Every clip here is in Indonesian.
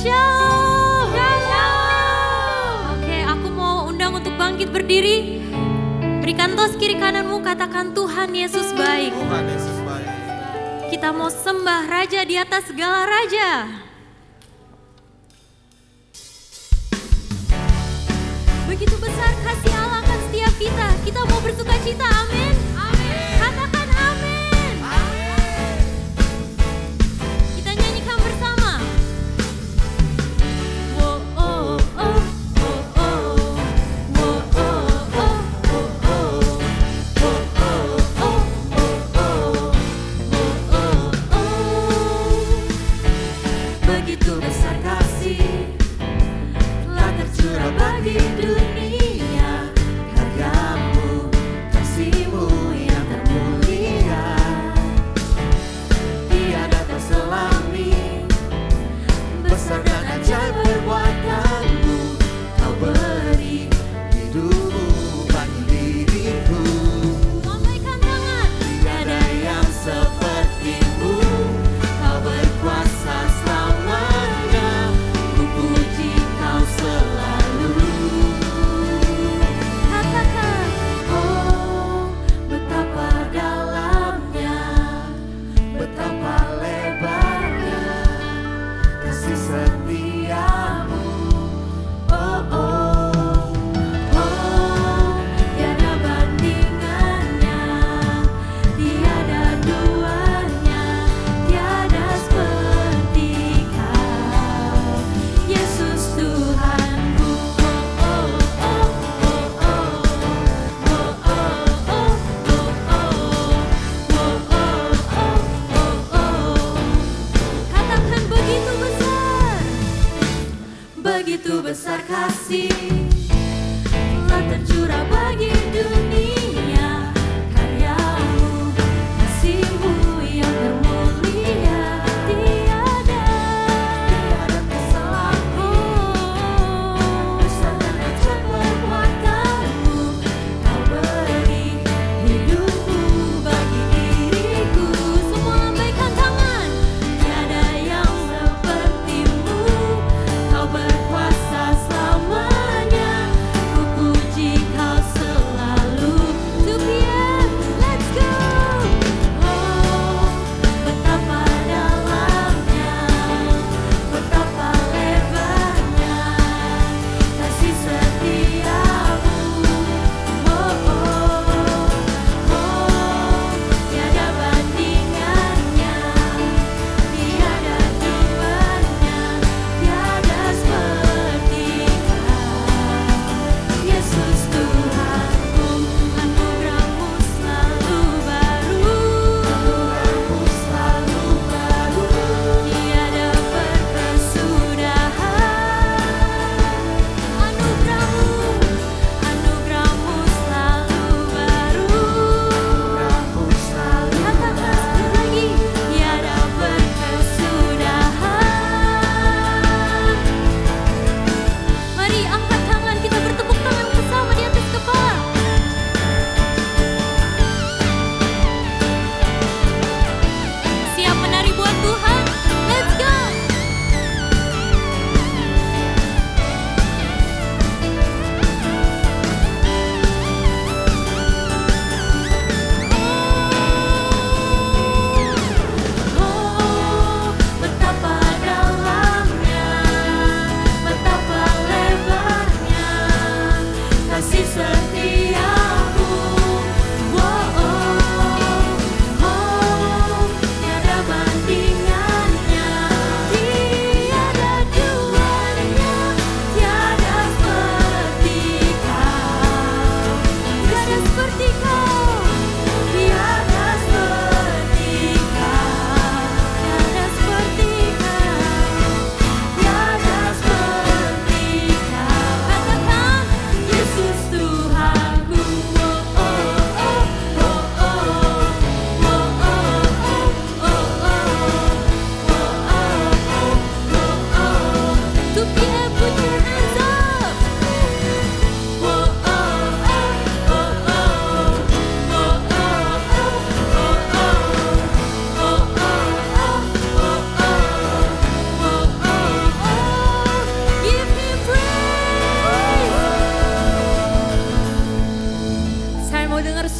Shalom. Oke, aku mau undang untuk bangkit berdiri. Berikan tos kiri kananmu, katakan Tuhan Yesus baik. Tuhan Yesus baik. Kita mau sembah Raja di atas segala raja. Begitu besar kasih Allah akan setiap kita. Kita mau bersuka cita, amin. Katakan amin. Kita nyanyikan bersama. Wo oh oh wo oh wo oh oh wo oh wo oh oh wo oh oh. Begitu besar kasih telah tercurah bagi dunia, karyamu, kasihmu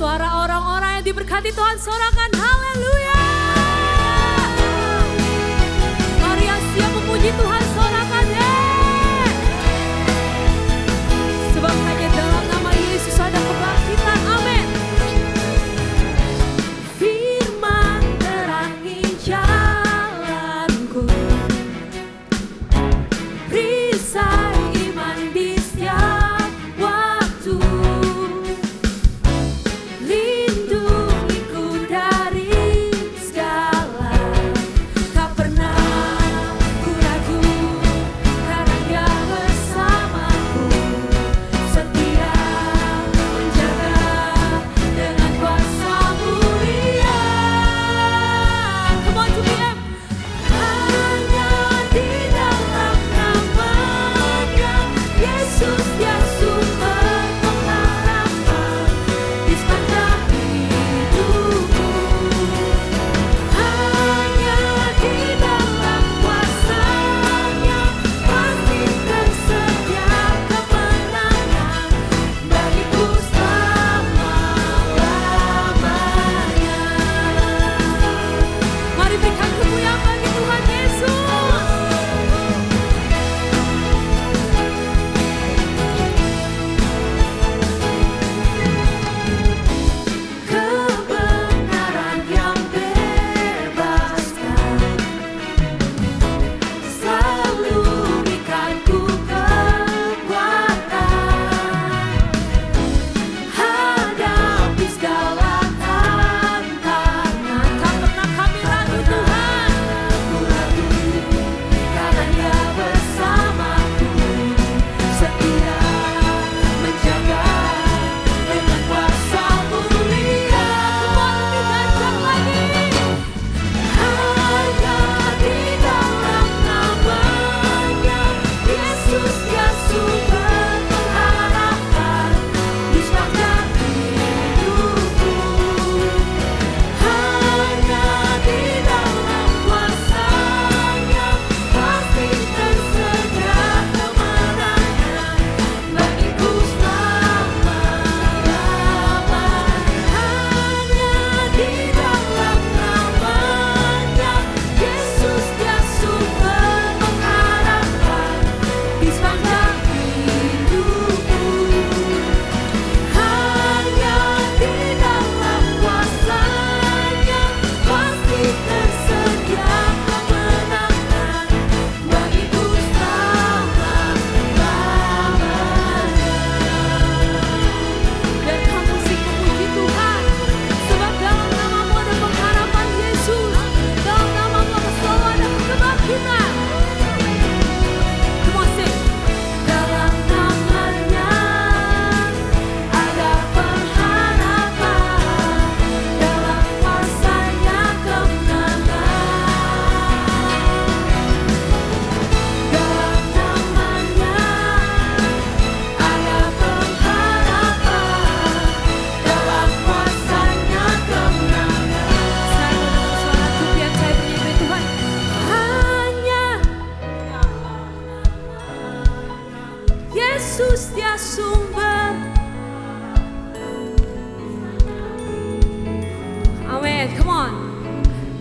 suara orang-orang yang diberkati Tuhan, sorakan haleluya. Mari yang siap memuji Tuhan, sorakan sebab hanya dalam nama Yesus ada kebangkitan, amin. Firman terangi jalanku, perisai iman di setiap waktu, lindungiku dari segala, tak pernah ku ragu karena Dia bersamaku, setia menjaga dengan kuasa mulia. Come on to PM. Hanya di dalam namanya Yesus Dia sumber pengharapan di sepanjang hidupku. Hanya di dalam kuasa-Nya pasti tersedia kemenangan bagiku selama-lamanya. Mari berikan kemuliaan bagi Tuhan Yesus. Kebenaran yang bebaskan selalu berikanku kekuatan hadapi segala tantangan. Tak pernah kami ragu Tuhan, karena Dia bersamaku, setia menjaga dengan kuasa mulia. Kembali dibancang lagi. Hanya di dalam namanya Yesus Dia sumber pengharapan di sepanjang hidupku. Hanya di dalam kuasa-Nya pasti tersedia kemenangan bagiku selama-lamanya. Hanya di dalam namanya Yesus Dia sumber pengharapan di sepanjang hidupku. Hanya di dalam kuasa-Nya pasti tersedia kemenangan bagiku selama-lamanya. Dan kamu sing memuji Tuhan, sebab dalam namamu ada pengharapan Yesus, dalam namamu selalu ada kebangkitan. Come on sing. Dalam namanya ada pengharapan, dalam kuasa-Nya kemenangan. Dalam namanya ada pengharapan, dalam kuasa-Nya kemenangan. Saya mendengar suara pujian, saya bernyanyi Tuhan. Hanya Yesus Dia sumber. Amin, come on.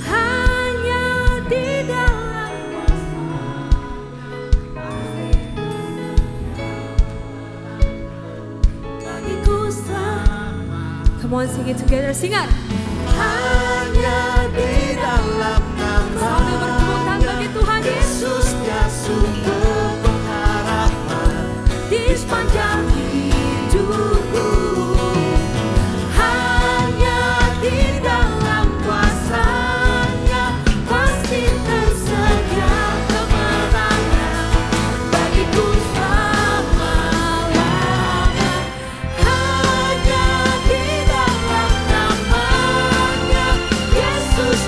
Hanya di dalam bagiku selama. Come on, sing it together, sing it. Hanya di dalam Sambil bertepuk tangan namanya bagi Tuhan Yesus Yesus Dia sumber pengharapan di sepanjang hidupku. Hanya di dalam kuasa-Nya pasti tersedia kemenangan bagiku selama-lamanya. Hanya di dalam namanya Yesus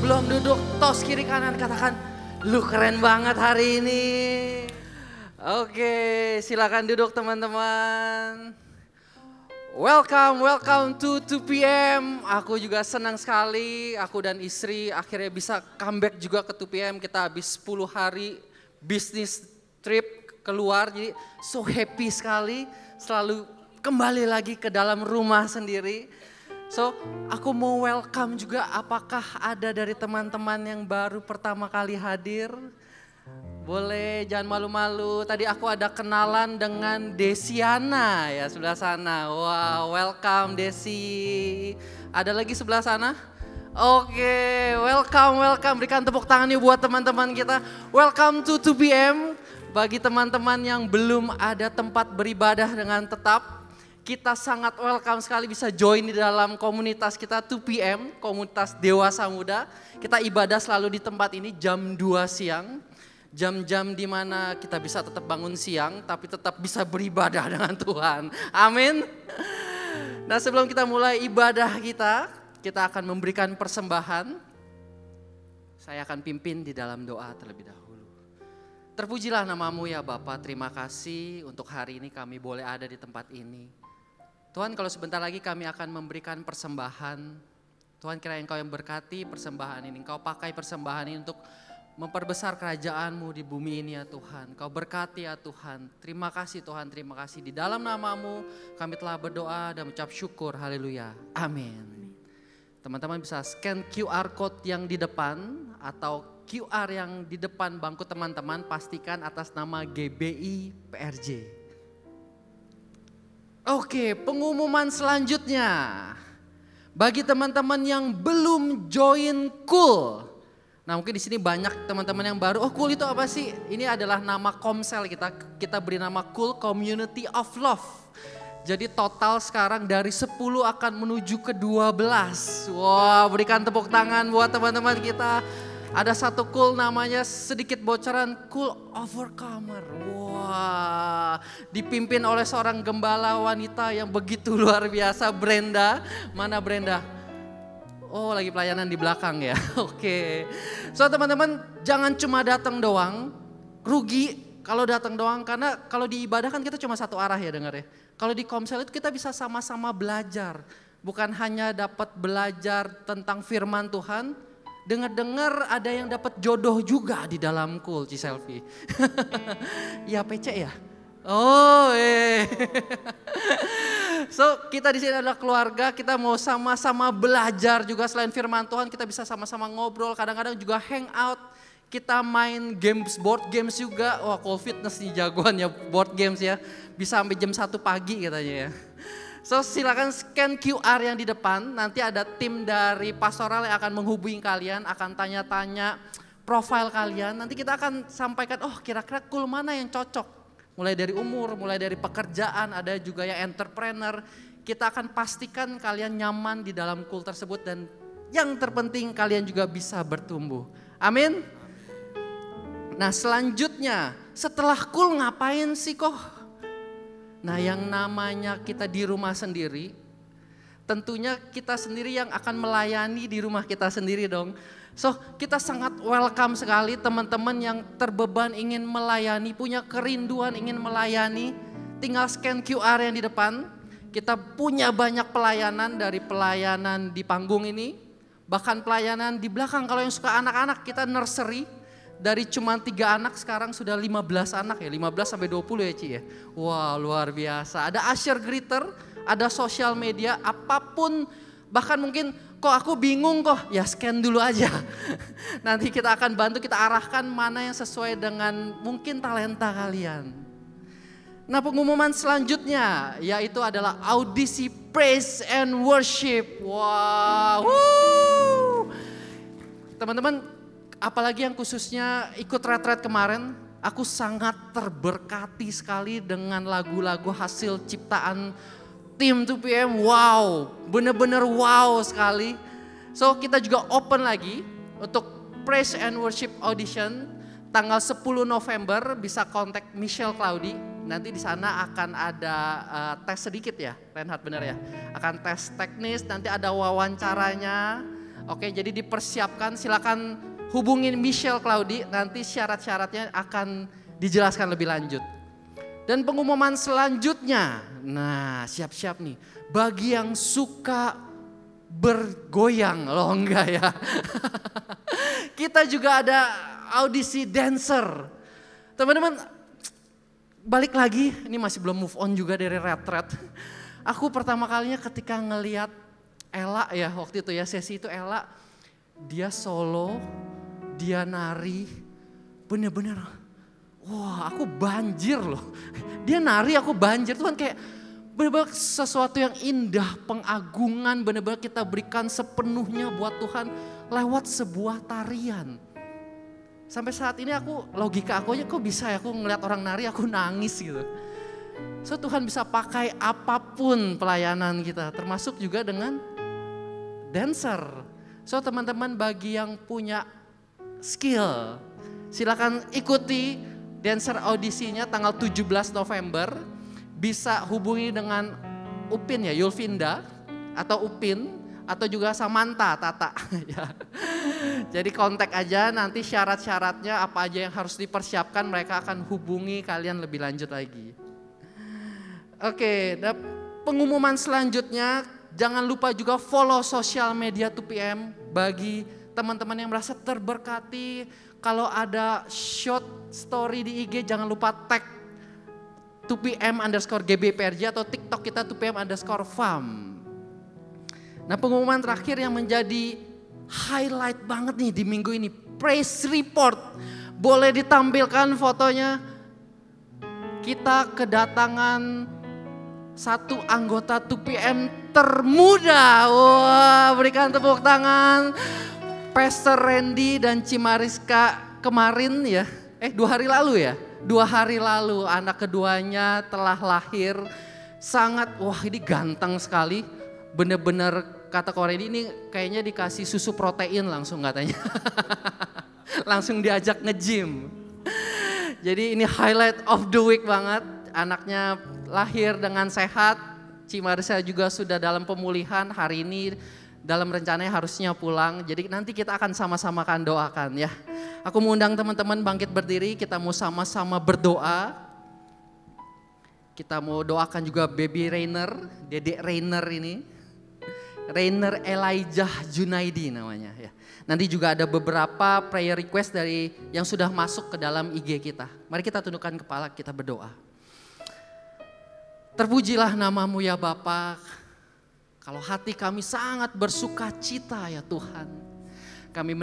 Sebelum duduk, tos kiri kanan katakan, lu keren banget hari ini. Oke, silakan duduk teman-teman. Welcome to 2 PM. Aku juga senang sekali, aku dan istri akhirnya bisa comeback juga ke 2 PM. Kita habis 10 hari bisnis trip keluar, jadi so happy sekali selalu kembali lagi ke dalam rumah sendiri. So, aku mau welcome juga, apakah ada dari teman-teman yang baru pertama kali hadir? Boleh, jangan malu-malu. Tadi aku ada kenalan dengan Desiana ya sebelah sana. Wow, welcome Desi. Ada lagi sebelah sana? Oke, welcome. Berikan tepuk tangan yuk buat teman-teman kita. Welcome to 2 PM. Bagi teman-teman yang belum ada tempat beribadah dengan tetap, kita sangat welcome sekali bisa join di dalam komunitas kita 2 PM, komunitas dewasa muda. Kita ibadah selalu di tempat ini jam 2 siang. Jam-jam di mana kita bisa tetap bangun siang tapi tetap bisa beribadah dengan Tuhan. Amin. Nah, sebelum kita mulai ibadah kita akan memberikan persembahan. Saya akan pimpin di dalam doa terlebih dahulu. Terpujilah namamu ya Bapa, terima kasih untuk hari ini kami boleh ada di tempat ini. Tuhan, kalau sebentar lagi kami akan memberikan persembahan. Tuhan, kiranya Engkau yang berkati persembahan ini. Engkau pakai persembahan ini untuk memperbesar kerajaan-Mu di bumi ini ya Tuhan. Kau berkati ya Tuhan. Terima kasih Tuhan, terima kasih. Di dalam nama-Mu kami telah berdoa dan mengucap syukur. Haleluya. Amin. Teman-teman bisa scan QR code yang di depan atau QR yang di depan bangku teman-teman, pastikan atas nama GBI PRJ. Oke, pengumuman selanjutnya. Bagi teman-teman yang belum join Cool. Nah, mungkin di sini banyak teman-teman yang baru. Oh, Cool itu apa sih? Ini adalah nama komsel kita. Kita beri nama Cool Community of Love. Jadi total sekarang dari 10 akan menuju ke 12. Wah, berikan tepuk tangan buat teman-teman kita. Ada satu Cool namanya, sedikit bocoran, Cool Overcomer. Wah, dipimpin oleh seorang gembala wanita yang begitu luar biasa, Brenda. Mana Brenda? Oh, lagi pelayanan di belakang ya. Oke. So, teman-teman jangan cuma datang doang. Rugi kalau datang doang, karena kalau di ibadah kan kita cuma satu arah ya dengar ya. Kalau di komsel itu kita bisa sama-sama belajar. Bukan hanya dapat belajar tentang firman Tuhan. Dengar-dengar ada yang dapat jodoh juga di dalam Cool, Selfie. Ya PC ya? Oh, So, kita di sini adalah keluarga, kita mau sama-sama belajar juga selain firman Tuhan, kita bisa sama-sama ngobrol, kadang-kadang juga hangout, kita main games, board games juga. Wah, Cool Fitness nih jagoannya board games ya, bisa sampai jam 1 pagi katanya ya. So, silakan scan QR yang di depan, nanti ada tim dari pastoral yang akan menghubungi kalian, akan tanya-tanya profil kalian, nanti kita akan sampaikan, oh kira-kira Cool mana yang cocok. Mulai dari umur, mulai dari pekerjaan, ada juga yang entrepreneur. Kita akan pastikan kalian nyaman di dalam Cool tersebut dan yang terpenting kalian juga bisa bertumbuh. Amin. Nah, selanjutnya setelah Cool ngapain sih kok? Nah, yang namanya kita di rumah sendiri, tentunya kita sendiri yang akan melayani di rumah kita sendiri dong. So, kita sangat welcome sekali teman-teman yang terbeban ingin melayani, punya kerinduan ingin melayani. Tinggal scan QR yang di depan. Kita punya banyak pelayanan, dari pelayanan di panggung ini, bahkan pelayanan di belakang. Kalau yang suka anak-anak, kita nursery. Dari cuma 3 anak sekarang sudah 15 anak ya, 15 sampai 20 ya Ci ya. Wah, luar biasa. Ada usher greeter, ada sosial media, apapun, bahkan mungkin kok aku bingung kok, ya scan dulu aja. Nanti kita akan bantu, kita arahkan mana yang sesuai dengan mungkin talenta kalian. Nah, pengumuman selanjutnya yaitu adalah audisi praise and worship. Wow. Teman-teman, apalagi yang khususnya ikut retret kemarin, aku sangat terberkati sekali dengan lagu-lagu hasil ciptaan tim 2 PM. Wow, bener-bener wow sekali. So, kita juga open lagi untuk praise and worship audition tanggal 10 November, bisa kontak Michelle Claudi. Nanti di sana akan ada tes sedikit ya, Reinhard bener ya. Akan tes teknis, nanti ada wawancaranya. Oke, jadi dipersiapkan, silakan hubungin Michelle Claudi, nanti syarat-syaratnya akan dijelaskan lebih lanjut. Dan pengumuman selanjutnya, nah siap-siap nih, bagi yang suka bergoyang, loh enggak ya. Kita juga ada audisi dancer. Teman-teman, balik lagi, ini masih belum move on juga dari retret. Aku pertama kalinya ketika ngelihat Ella ya, waktu itu ya sesi itu Ella, dia solo, dia nari, bener-bener, wah aku banjir loh. Dia nari aku banjir, Tuhan kayak bener-bener sesuatu yang indah, pengagungan bener-bener kita berikan sepenuhnya buat Tuhan lewat sebuah tarian. Sampai saat ini logika aku aja kok bisa ya aku ngeliat orang nari aku nangis gitu. So Tuhan bisa pakai apapun pelayanan kita, termasuk juga dengan dancer. So teman-teman bagi yang punya skill, silakan ikuti dancer audisinya tanggal 17 November. Bisa hubungi dengan Upin ya, Yulvinda atau Upin atau juga Samantha, Tata. Ya. Jadi kontak aja, nanti syarat-syaratnya apa aja yang harus dipersiapkan, mereka akan hubungi kalian lebih lanjut lagi. Oke, dan pengumuman selanjutnya jangan lupa juga follow sosial media 2PM bagi teman-teman yang merasa terberkati. Kalau ada short story di IG jangan lupa tag 2PM_GBPRJ atau TikTok kita 2PM_FAM. Nah pengumuman terakhir yang menjadi highlight banget nih di minggu ini, praise report. Boleh ditampilkan fotonya. Kita kedatangan satu anggota 2PM termuda. Wah, berikan tepuk tangan. Pastor Randy dan Cimariska kemarin ya, 2 hari lalu ya. 2 hari lalu anak keduanya telah lahir. Sangat, wah ini ganteng sekali. Bener-bener kata Koredi ini kayaknya dikasih susu protein langsung katanya. Langsung diajak nge-gym. Jadi ini highlight of the week banget. Anaknya lahir dengan sehat. Cimarisa juga sudah dalam pemulihan. Hari ini dalam rencananya harusnya pulang. Jadi nanti kita akan sama-sama akan doakan ya. Aku mengundang teman-teman bangkit berdiri. Kita mau sama-sama berdoa. Kita mau doakan juga baby Rainer. Dedek Rainer ini. Rainer Elijah Junaidi namanya ya. Nanti juga ada beberapa prayer request dari yang sudah masuk ke dalam IG kita. Mari kita tundukkan kepala, kita berdoa. Terpujilah namamu ya Bapa. Kalau hati kami sangat bersuka cita ya Tuhan. Kami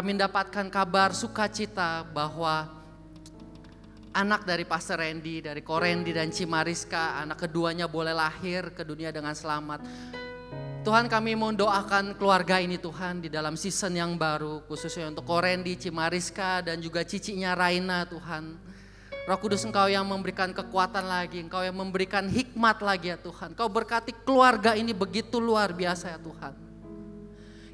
mendapatkan kabar sukacita bahwa anak dari Pastor Randy, dari Korendi dan Cimariska, anak keduanya boleh lahir ke dunia dengan selamat. Tuhan kami mau doakan keluarga ini Tuhan di dalam season yang baru. Khususnya untuk Korendi, Cimariska dan juga cicinya Raina Tuhan. Roh Kudus Engkau yang memberikan kekuatan lagi, Engkau yang memberikan hikmat lagi ya Tuhan. Engkau berkati keluarga ini begitu luar biasa ya Tuhan.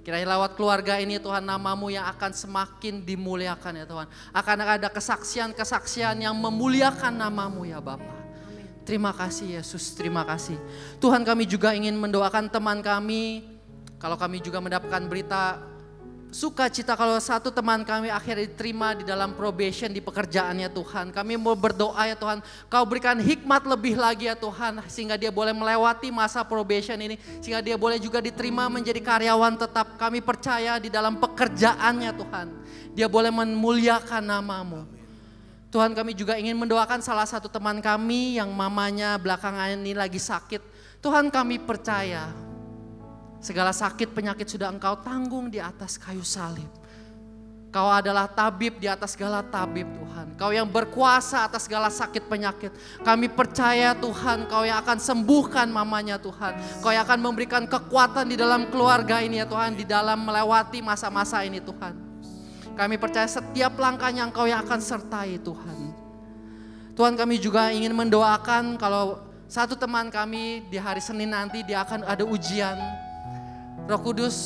Kiranya lewat keluarga ini Tuhan namamu yang akan semakin dimuliakan ya Tuhan. Akan ada kesaksian-kesaksian yang memuliakan namamu ya Bapa. Terima kasih Yesus, terima kasih. Tuhan kami juga ingin mendoakan teman kami. Kalau kami juga mendapatkan berita sukacita kalau satu teman kami akhirnya diterima di dalam probation di pekerjaannya Tuhan. Kami mau berdoa ya Tuhan, Kau berikan hikmat lebih lagi ya Tuhan. Sehingga dia boleh melewati masa probation ini. Sehingga dia boleh juga diterima menjadi karyawan tetap. Kami percaya di dalam pekerjaannya Tuhan. Dia boleh memuliakan namamu. Tuhan kami juga ingin mendoakan salah satu teman kami yang mamanya belakangan ini lagi sakit. Tuhan kami percaya. Segala sakit penyakit sudah Engkau tanggung di atas kayu salib. Kau adalah tabib di atas segala tabib Tuhan. Kau yang berkuasa atas segala sakit penyakit. Kami percaya Tuhan Kau yang akan sembuhkan mamanya Tuhan. Kau yang akan memberikan kekuatan di dalam keluarga ini ya Tuhan. Di dalam melewati masa-masa ini Tuhan. Kami percaya setiap langkahnya Engkau yang akan sertai Tuhan. Tuhan kami juga ingin mendoakan kalau satu teman kami di hari Senin nanti dia akan ada ujian. Roh Kudus,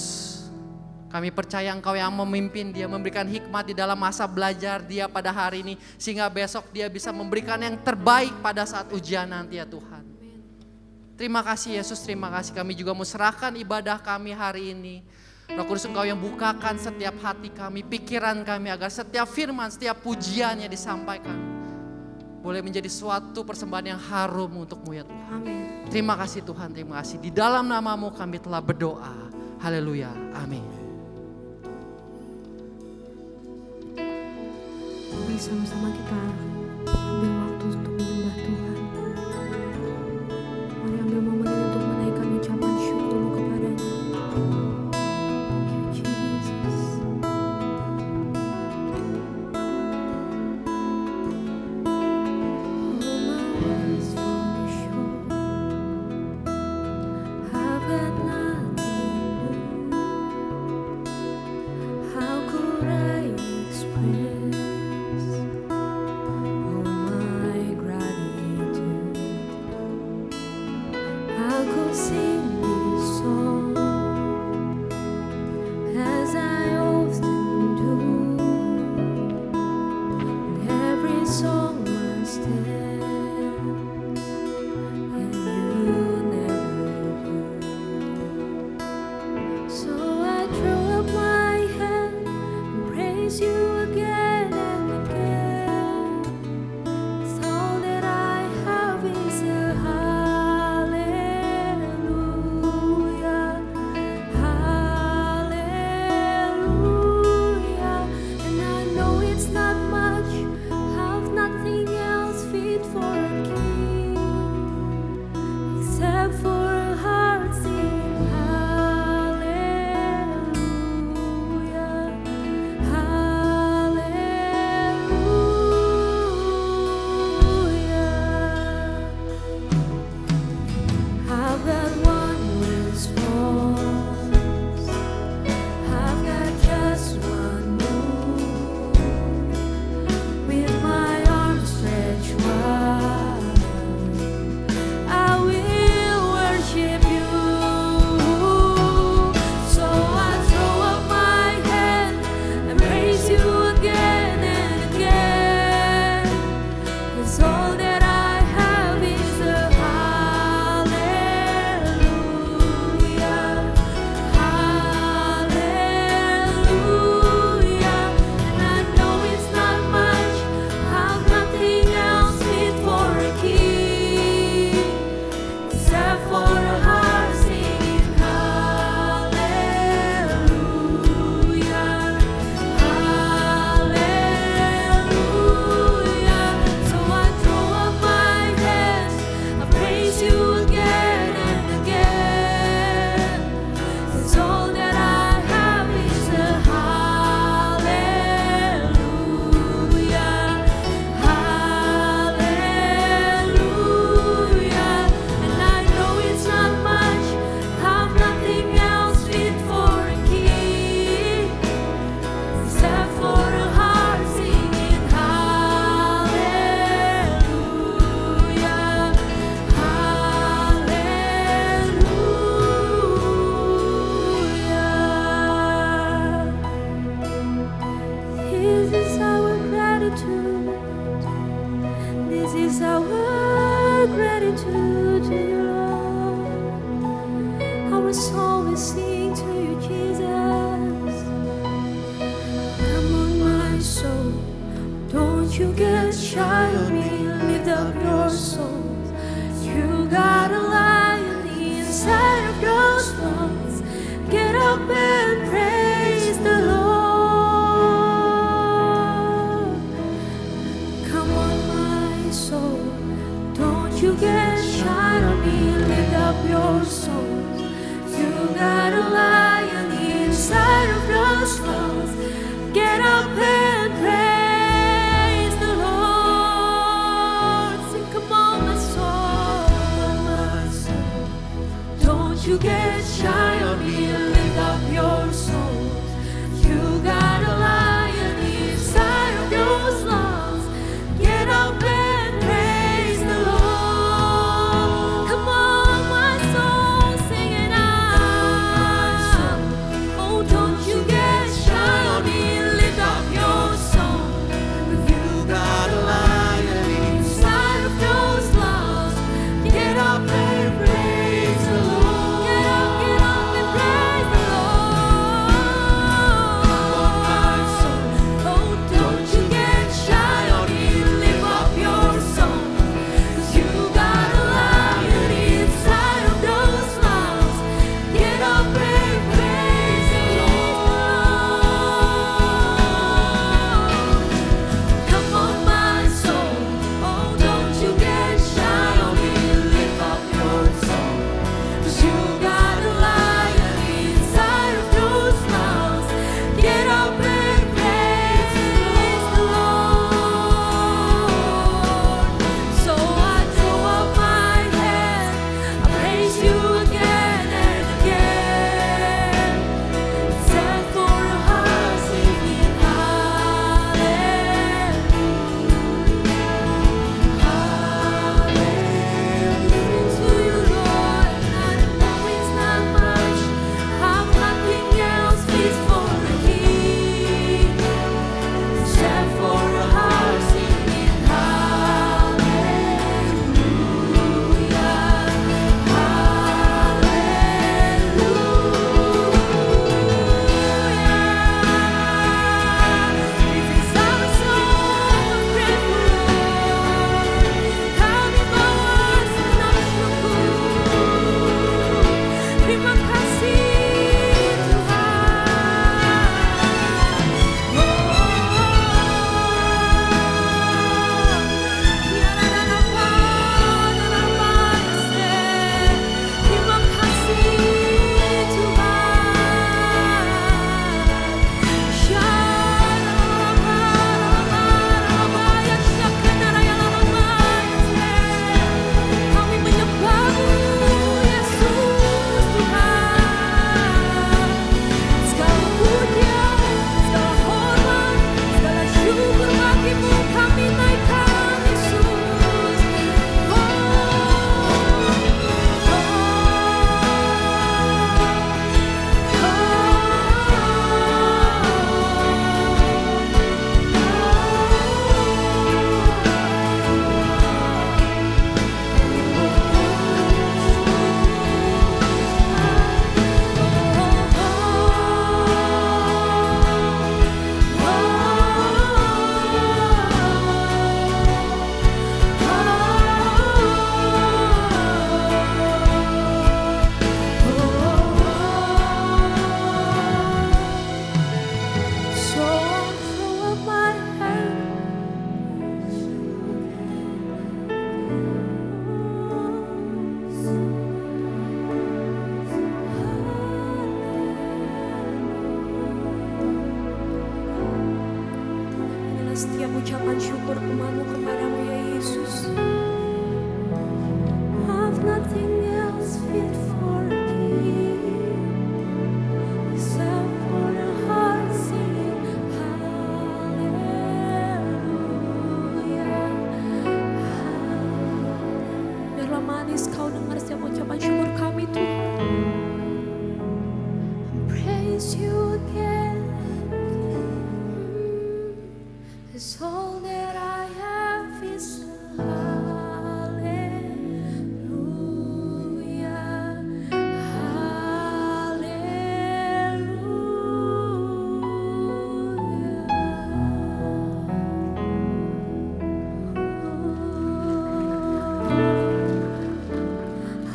kami percaya Engkau yang memimpin dia, memberikan hikmat di dalam masa belajar dia pada hari ini. Sehingga besok dia bisa memberikan yang terbaik pada saat ujian nanti ya Tuhan. Terima kasih Yesus, terima kasih. Kami juga mau serahkan ibadah kami hari ini. Roh Kudus, Engkau yang bukakan setiap hati kami, pikiran kami, agar setiap firman, setiap pujian yang disampaikan boleh menjadi suatu persembahan yang harum untuk-Mu ya Tuhan. Amin. Terima kasih Tuhan, terima kasih. Di dalam nama-Mu kami telah berdoa. Haleluya, amin. Mari sama-sama kita ambil waktu untuk menyembah Tuhan. Mari ambil momen ini untuk menaikkan ucapan syukur kepadanya. Thank you, Jesus. All my words fall short. I've got nothing new. How could I express all my gratitude? I could sing this song as I often do. Every song must end, and you never do. So I throw up my hand and praise you again and again. 'Cause all that I have is a hallelujah, hallelujah. And I know it's not much, have nothing else fit for a king, except for a heart singing hallelujah, hallelujah. I've got one response, I've got just one move. With my arms stretched wide, I will worship you. So I throw up my hand and praise you again and again. 'Cause all that I have is a hallelujah, hallelujah. And I know it's not much, have nothing else fit for a king, except for a heart singing hallelujah, hallelujah. So I throw up my hands, I praise you again and again. 'Cause all that I have is a hallelujah, hallelujah. And I know it's not much, have nothing else fit for a king, except for a heart singing hallelujah, hallelujah. This is our gratitude. This is our gratitude to you, Lord. Our soul will sing to you, Jesus. Come on, my soul, don't you get shy on me. Lift up your souls. You got a lion inside of those lungs. Get up and praise the Lord. Come on, my soul, don't you get shy on me. Lift up your souls. You got a lion inside of those lungs. Get up and praise the Lord. Sing, come on, my soul. Don't you get shy on me. Lift up your souls. You got a lion inside of those lungs. Get up and praise the Lord. Come on, my soul, sing it out. Oh, don't you get shy on me. ucapan syukur umatmu kepadamu ya Yesus. I've nothing else fit for a king except for the heart singing hallelujah. Biarlah manis kau dengar setiap ucapan syukur kami Tuhan. Praise you again. It's all that I have is hallelujah,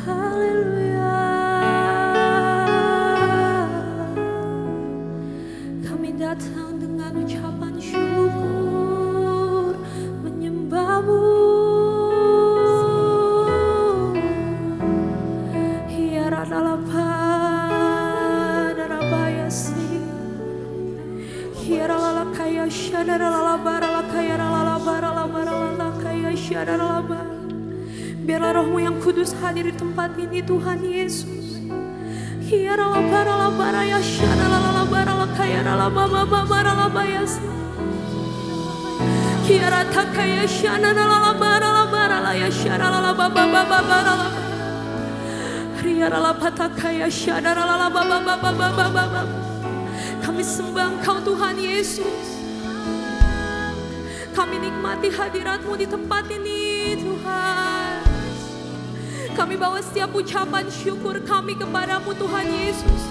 hallelujah. Kami datang dengan ucapan syukur menyembahmu. Hiara lalapa darabayasi. Hiara lalakaya syadara lalabara lakaya lalabara labara lalakaya syadara lalabara. Biarlah rohmu yang kudus hadir di tempat ini Tuhan Yesus. Hiara labara labara ya syadara lalabara lakaya lalabara labayasi. Hiara takaya syadara lalabara labara laya syadara lalabara. Hiara lapatakaya syadara lalabara. Kami sembah Engkau Tuhan Yesus. Kami nikmati hadirat-Mu di tempat ini Tuhan. Kami bawa setiap ucapan syukur kami kepadamu Tuhan Yesus.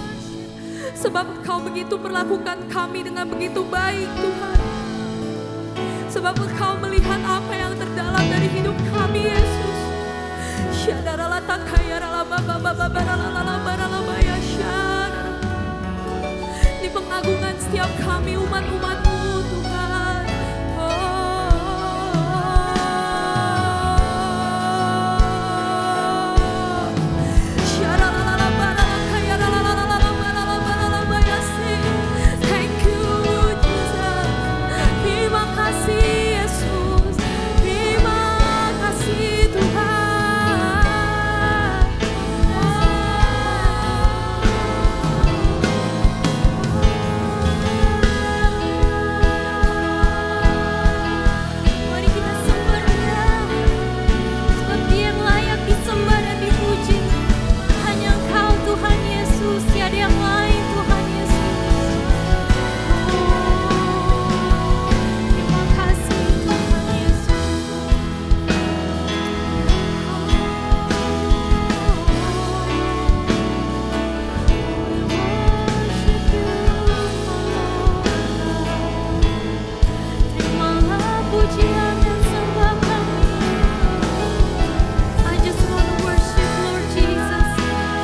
Sebab Engkau begitu perlakukan kami dengan begitu baik Tuhan. Sebab Engkau melihat apa yang terdalam dari hidup kami Yesus. Di pengagungan setiap kami umat-umat-Mu Tuhan. Thank you Jesus. Terima kasih Yesus. Terima kasih Tuhan. Mari kita sembah Dia, sebab Dia yang layak disembah dan dipuji. Hanya Engkau Tuhan Yesus, tiada yang lain Tuhan Yesus. Terima kasih Tuhan Yesus. Terimalah pujian dan sembah kami. I just want to worship Lord Jesus.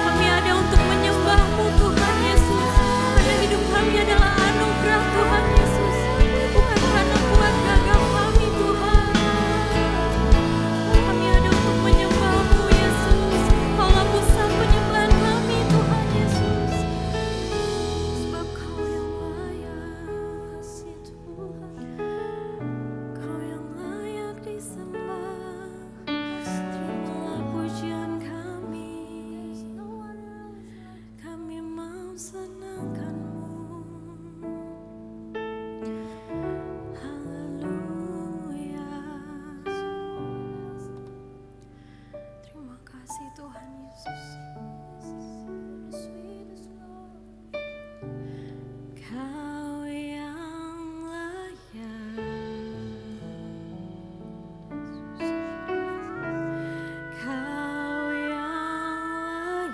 Kami ada untuk menyembah-Mu Tuhan Yesus. Karena hidup kami adalah anugerah Tuhan Yesus. Bukan karena kuat gagah kami Tuhan. Kami ada untuk menyembah-Mu Yesus. Kaulah pusat penyembahan kami Tuhan Yesus. Sebab Kau yang layak kasih Tuhan. Kau yang layak disembah. Terimalah pujian kami. Kami mau senangkan-Mu. Haleluya. Terima kasih Tuhan Yesus. Kau yang layak. Kau yang layak.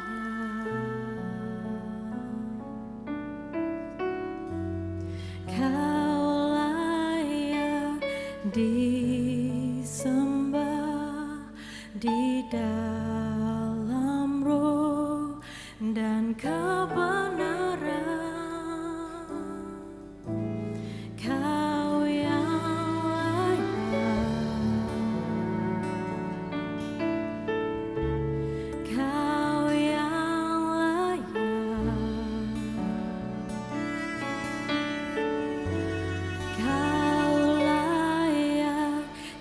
Kau layak disembah di dalam roh dan kebenaran. Kau yang layak. Kau yang layak. Kau layak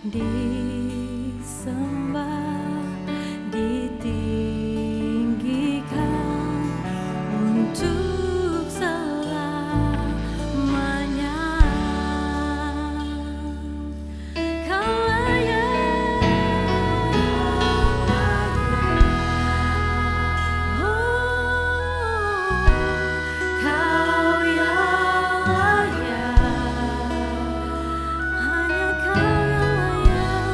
disembah, ditinggikan untuk selamanya. Kau layak, kau yang layak, hanya kau yang layak.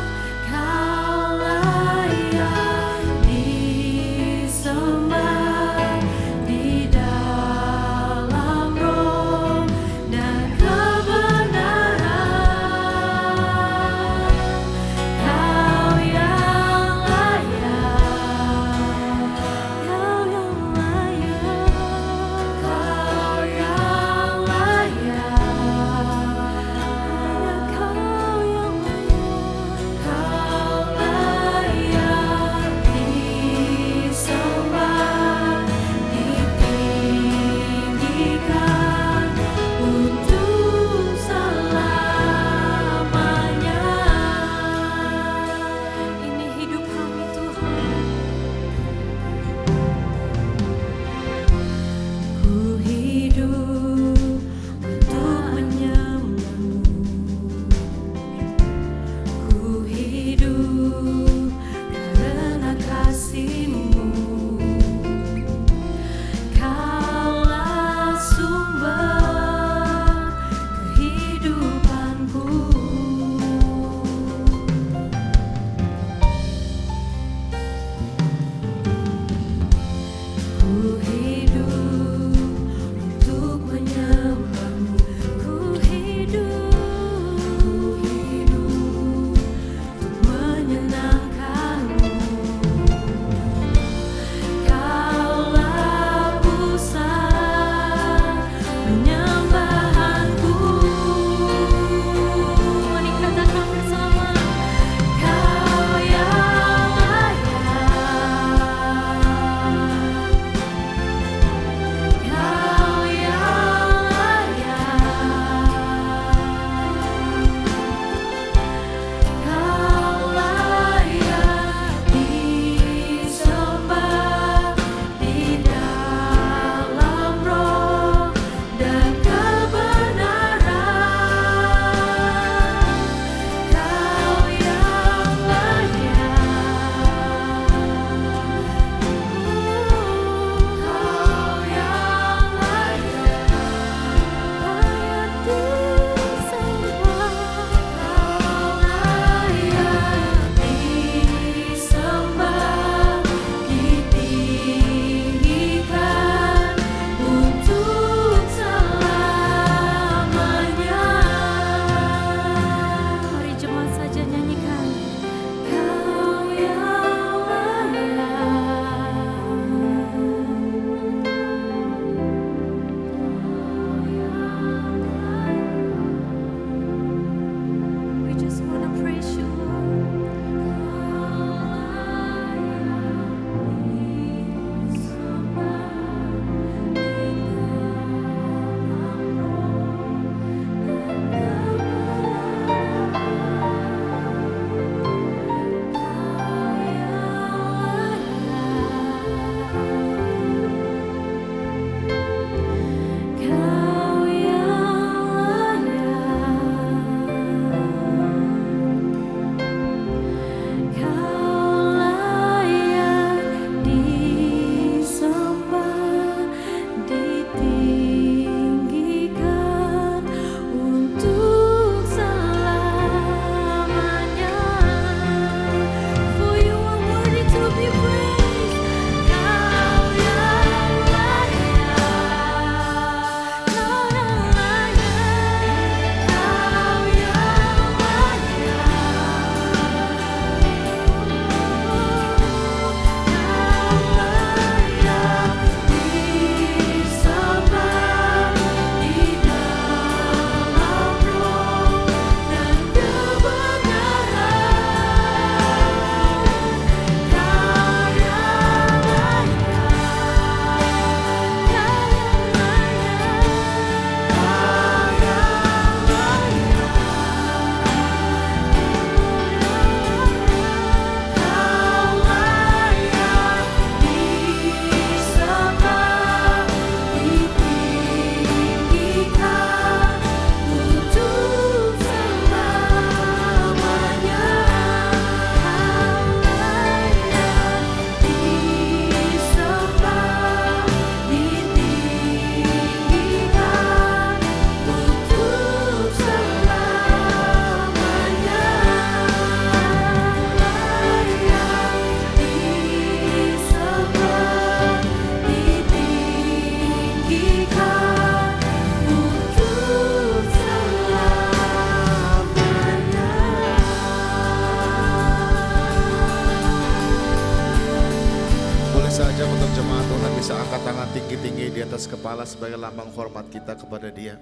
bisa angkat tangan tinggi-tinggi di atas kepala sebagai lambang hormat kita kepada Dia.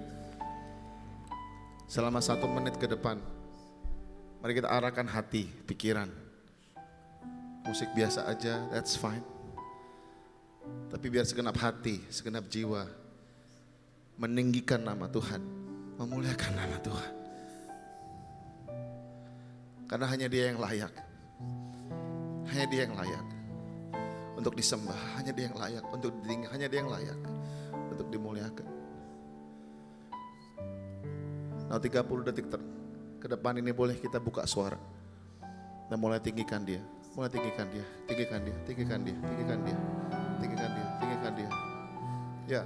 Selama 1 menit ke depan, mari kita arahkan hati, pikiran. Musik biasa aja, that's fine. Tapi biar segenap hati, segenap jiwa meninggikan nama Tuhan, memuliakan nama Tuhan. Karena hanya Dia yang layak. Hanya Dia yang layak untuk disembah, hanya Dia yang layak untuk ditinggi, hanya Dia yang layak untuk dimuliakan. Nah, 30 detik ke depan ini boleh kita buka suara dan mulai tinggikan Dia, mulai tinggikan Dia, tinggikan Dia, tinggikan Dia, tinggikan Dia, tinggikan Dia, tinggikan Dia. Ya.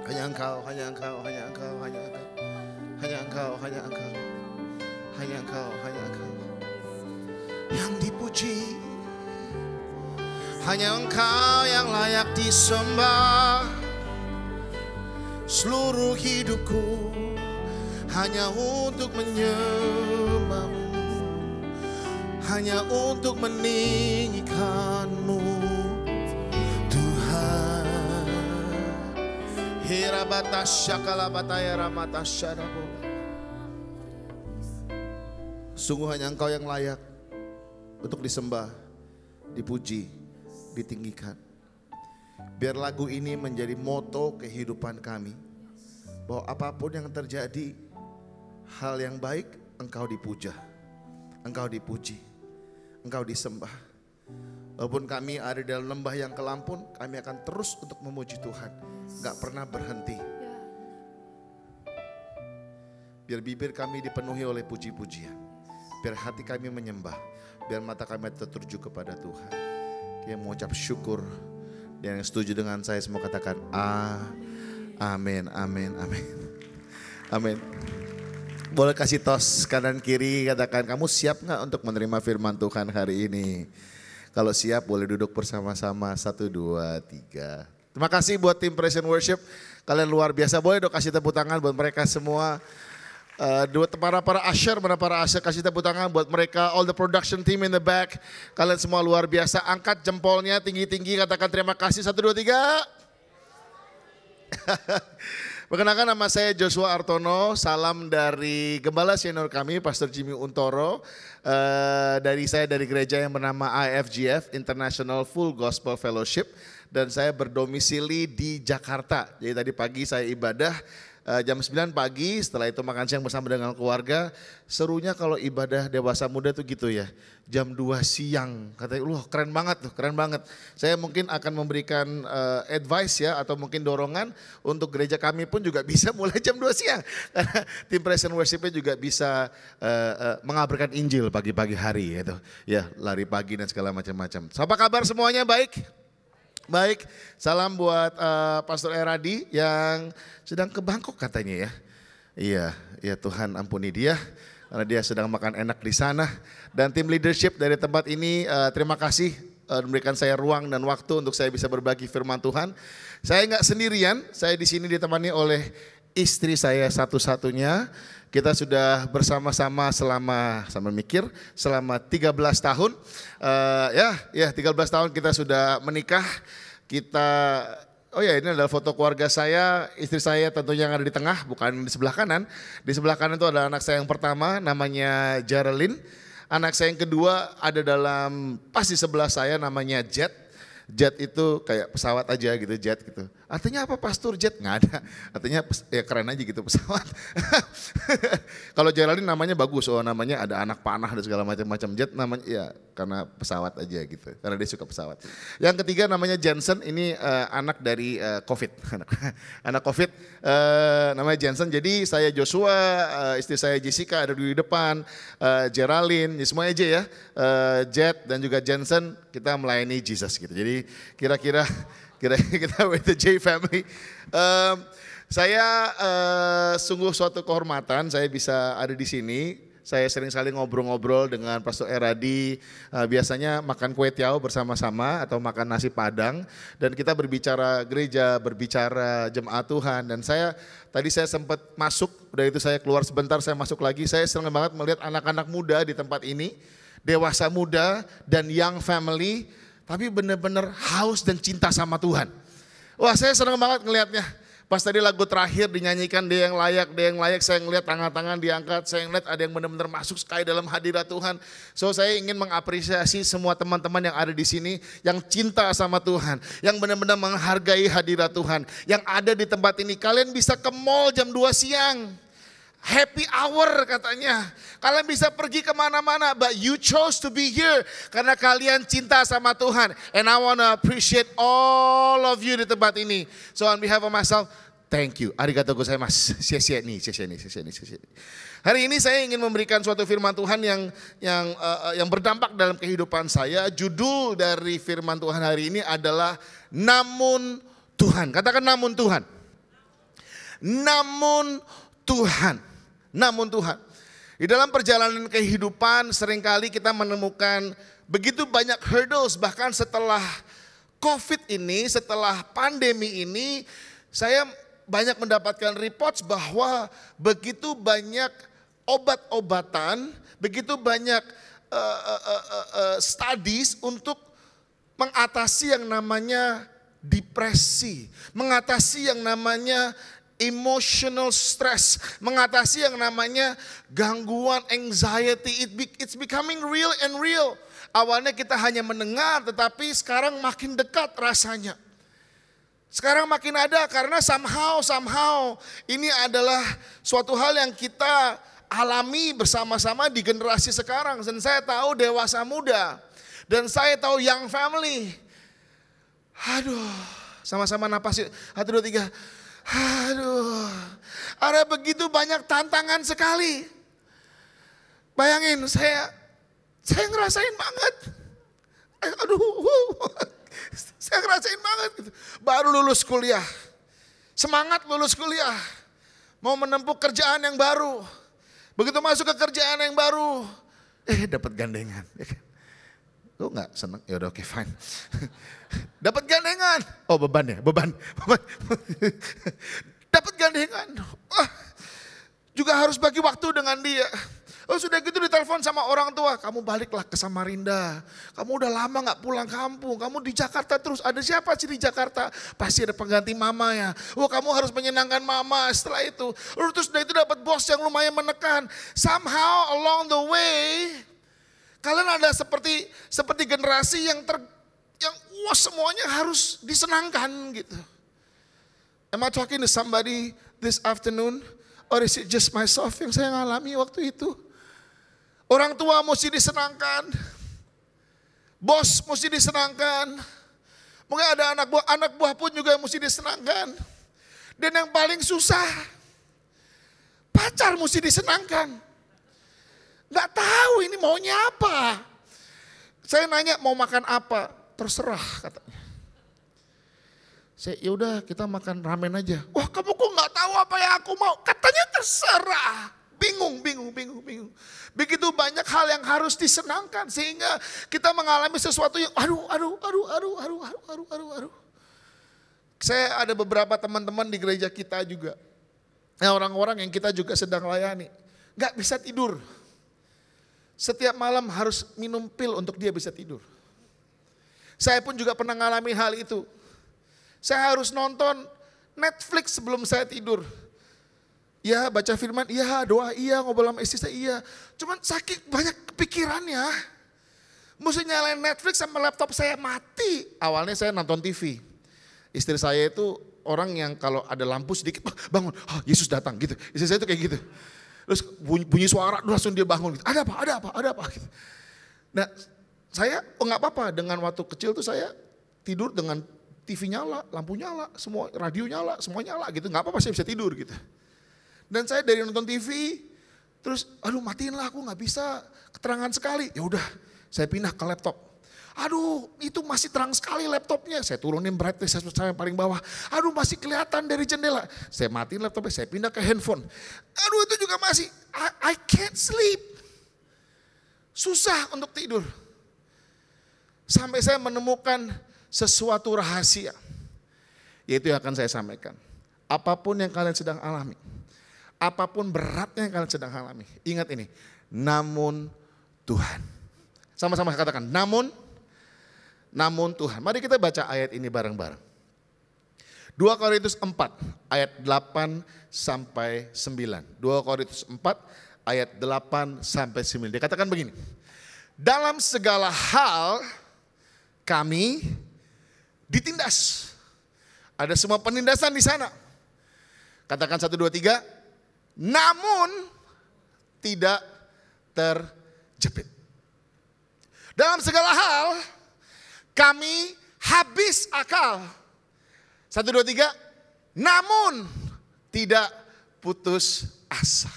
Hanya Engkau, hanya Engkau, hanya Engkau, hanya Engkau, hanya Engkau, hanya Engkau, hanya Engkau, hanya Engkau yang dipuji. Hanya Engkau yang layak disembah. Seluruh hidupku hanya untuk menyembah-Mu, hanya untuk meninggikan-Mu, Tuhan. Sungguh hanya Engkau yang layak untuk disembah, dipuji, ditinggikan. Biar lagu ini menjadi moto kehidupan kami, bahwa apapun yang terjadi, hal yang baik, Engkau dipuja, Engkau dipuji, Engkau disembah. Walaupun kami ada di dalam lembah yang kelam pun, kami akan terus untuk memuji Tuhan, gak pernah berhenti. Biar bibir kami dipenuhi oleh puji-pujian, biar hati kami menyembah, biar mata kami tertuju kepada Tuhan. Yang mengucap syukur, dan yang setuju dengan saya semua katakan amin, amin, amin, amin. Boleh kasih tos kanan kiri, katakan kamu siap gak untuk menerima firman Tuhan hari ini? Kalau siap boleh duduk bersama-sama, 1, 2, 3. Terima kasih buat tim Praise and Worship, kalian luar biasa. Boleh dong kasih tepuk tangan buat mereka semua. Para usher, mana para usher, kasih tepuk tangan buat mereka. All the production team in the back, kalian semua luar biasa. Angkat jempolnya tinggi-tinggi, katakan terima kasih. 1, 2, 3. Perkenalkan, nama saya Joshua Artono. Salam dari Gembala Senior kami, Pastor Jimmy Untoro. Saya dari gereja yang bernama IFGF, International Full Gospel Fellowship. Dan saya berdomisili di Jakarta. Jadi tadi pagi saya ibadah jam 9 pagi, setelah itu makan siang bersama dengan keluarga. Serunya kalau ibadah dewasa muda tuh gitu ya, jam 2 siang. Katanya, loh keren banget tuh, keren banget. Saya mungkin akan memberikan advice ya, atau mungkin dorongan untuk gereja kami pun juga bisa mulai jam 2 siang. Karena tim Praise and Worship-nya juga bisa mengabarkan Injil pagi-pagi hari gitu. Ya, lari pagi dan segala macam-macam. Apa kabar semuanya, baik? Baik, salam buat Pastor Eradi yang sedang ke Bangkok katanya ya. Iya Tuhan ampuni dia karena dia sedang makan enak di sana. Dan tim leadership dari tempat ini terima kasih memberikan saya ruang dan waktu untuk saya bisa berbagi firman Tuhan. Saya nggak sendirian, saya di sini ditemani oleh istri saya satu-satunya. Kita sudah bersama-sama selama 13 tahun. 13 tahun kita sudah menikah. Ini adalah foto keluarga saya, istri saya tentunya yang ada di tengah, bukan di sebelah kanan. Di sebelah kanan itu ada anak saya yang pertama, namanya Geraldine. Anak saya yang kedua ada pas di sebelah saya, namanya Jet. Jet itu kayak pesawat aja gitu, jet gitu. Artinya apa Pastor jet? Nggak ada. Artinya ya keren aja gitu pesawat. Kalau Geraldine namanya bagus, namanya ada anak panah dan segala macam-macam. Jet namanya ya karena pesawat aja gitu, karena dia suka pesawat. Yang ketiga namanya Jensen, ini anak dari COVID. Anak COVID namanya Jensen. Jadi saya Joshua, istri saya Jessica ada di depan, Geraldine, semuanya aja ya. Jet dan juga Jensen, kita melayani Jesus gitu. Jadi kira-kira kita with the J family. Saya sungguh suatu kehormatan saya bisa ada di sini. Saya sering sekali ngobrol-ngobrol dengan Pastor Eradi, biasanya makan kue tiaw bersama-sama atau makan nasi padang. Dan kita berbicara gereja, berbicara jemaat Tuhan. Dan tadi saya sempat masuk, udah itu saya keluar sebentar, saya masuk lagi. Saya senang banget melihat anak-anak muda di tempat ini. dewasa muda dan young family, tapi benar-benar haus dan cinta sama Tuhan. Wah, saya senang banget ngelihatnya. Pas tadi lagu terakhir dinyanyikan, dia yang layak, saya ngeliat tangan-tangan diangkat, saya ngeliat ada yang benar-benar masuk sekali dalam hadirat Tuhan. So saya ingin mengapresiasi semua teman-teman yang ada di sini, yang cinta sama Tuhan, yang benar-benar menghargai hadirat Tuhan, yang ada di tempat ini. Kalian bisa ke mall jam 2 siang, happy hour katanya. Kalian bisa pergi kemana-mana, but you chose to be here karena kalian cinta sama Tuhan. And I want to appreciate all of you di tempat ini. So on behalf of myself, thank you. Arigatou gozaimasu. Sia-sia nih. Hari ini saya ingin memberikan suatu firman Tuhan yang berdampak dalam kehidupan saya. Judul dari firman Tuhan hari ini adalah Namun Tuhan. Katakan namun Tuhan. Namun Tuhan. Namun Tuhan. Di dalam perjalanan kehidupan seringkali kita menemukan begitu banyak hurdles, bahkan setelah COVID ini, setelah pandemi ini, saya banyak mendapatkan reports bahwa begitu banyak obat-obatan, begitu banyak studies untuk mengatasi yang namanya depresi, mengatasi yang namanya emotional stress, mengatasi yang namanya gangguan anxiety. It's becoming real and real. Awalnya kita hanya mendengar, tetapi sekarang makin dekat rasanya. Sekarang makin ada karena somehow ini adalah suatu hal yang kita alami bersama-sama di generasi sekarang. Dan saya tahu dewasa muda, dan saya tahu young family. Aduh, sama-sama napas yuk. 1, 2, 3. Aduh, ada begitu banyak tantangan sekali. Bayangin, saya ngerasain banget. Aduh, saya ngerasain banget gitu. Baru lulus kuliah, semangat lulus kuliah, mau menempuh kerjaan yang baru. Begitu masuk ke kerjaan yang baru, dapat gandengan. Lu nggak seneng? Ya udah, oke, fine. Dapat gandengan. Oh, beban. Dapat gandengan. Juga harus bagi waktu dengan dia. Oh, sudah gitu ditelepon sama orang tua, kamu baliklah ke Samarinda. Kamu udah lama nggak pulang kampung. Kamu di Jakarta terus. Ada siapa sih di Jakarta? Pasti ada pengganti mama ya. Oh, kamu harus menyenangkan mama setelah itu. Terus sudah itu dapat bos yang lumayan menekan. Somehow along the way, kalian ada seperti generasi yang semuanya harus disenangkan gitu. Am I talking to somebody this afternoon? Or is it just myself yang saya ngalami waktu itu? Orang tua mesti disenangkan. Bos mesti disenangkan. Mungkin ada anak buah pun juga mesti disenangkan. Dan yang paling susah, pacar mesti disenangkan. Gak tahu ini maunya apa. Saya nanya mau makan apa, terserah katanya. Saya yaudah kita makan ramen aja. Wah, kamu kok nggak tahu apa yang aku mau? Katanya terserah. Bingung. Begitu banyak hal yang harus disenangkan sehingga kita mengalami sesuatu yang aduh. Saya ada beberapa teman-teman di gereja kita juga. Orang-orang yang kita juga sedang layani. Nggak bisa tidur. Setiap malam harus minum pil untuk dia bisa tidur. Saya pun juga pernah mengalami hal itu. Saya harus nonton Netflix sebelum saya tidur. Ya, baca firman, iya, doa, iya, ngobrol sama istri saya, iya. Cuman saking banyak kepikirannya. Mesti nyalain Netflix sama laptop saya mati. Awalnya saya nonton TV. Istri saya itu orang yang kalau ada lampu sedikit, bangun, Yesus datang gitu. Istri saya itu kayak gitu. Terus bunyi suara, langsung dia bangun gitu. Ada apa gitu. Nah, saya nggak apa-apa, dengan waktu kecil tuh saya tidur dengan TV nyala, lampu nyala, semua radio nyala, semua nyala gitu. Nggak apa-apa, saya bisa tidur gitu. Dan saya dari nonton TV, terus aduh matiin lah, aku nggak bisa, keterangan sekali. Ya udah, saya pindah ke laptop. Aduh, itu masih terang sekali laptopnya. Saya turunin brightness saya yang paling bawah. Aduh, masih kelihatan dari jendela. Saya matiin laptopnya, saya pindah ke handphone. Aduh, itu juga masih, I can't sleep. Susah untuk tidur. Sampai saya menemukan sesuatu rahasia. Yaitu yang akan saya sampaikan. Apapun yang kalian sedang alami. Apapun beratnya yang kalian sedang alami. Ingat ini, namun Tuhan. Sama-sama katakan, namun Tuhan. Mari kita baca ayat ini bareng-bareng. 2 Korintus 4 ayat 8 sampai 9. 2 Korintus 4 ayat 8 sampai 9. Dia katakan begini. Dalam segala hal kami ditindas. Ada semua penindasan di sana. Katakan 1, 2, 3. Namun tidak terjepit. Dalam segala hal kami habis akal. 1, 2, 3. Namun tidak putus asa.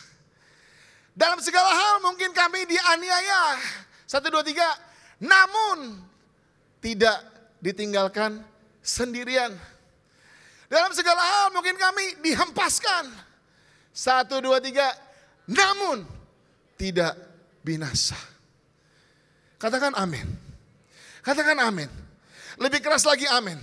Dalam segala hal mungkin kami dianiaya. 1, 2, 3. Namun tidak ditinggalkan sendirian. Dalam segala hal mungkin kami dihempaskan. 1, 2, 3. Namun tidak binasa. Katakan amin. Katakan amin. Lebih keras lagi amin.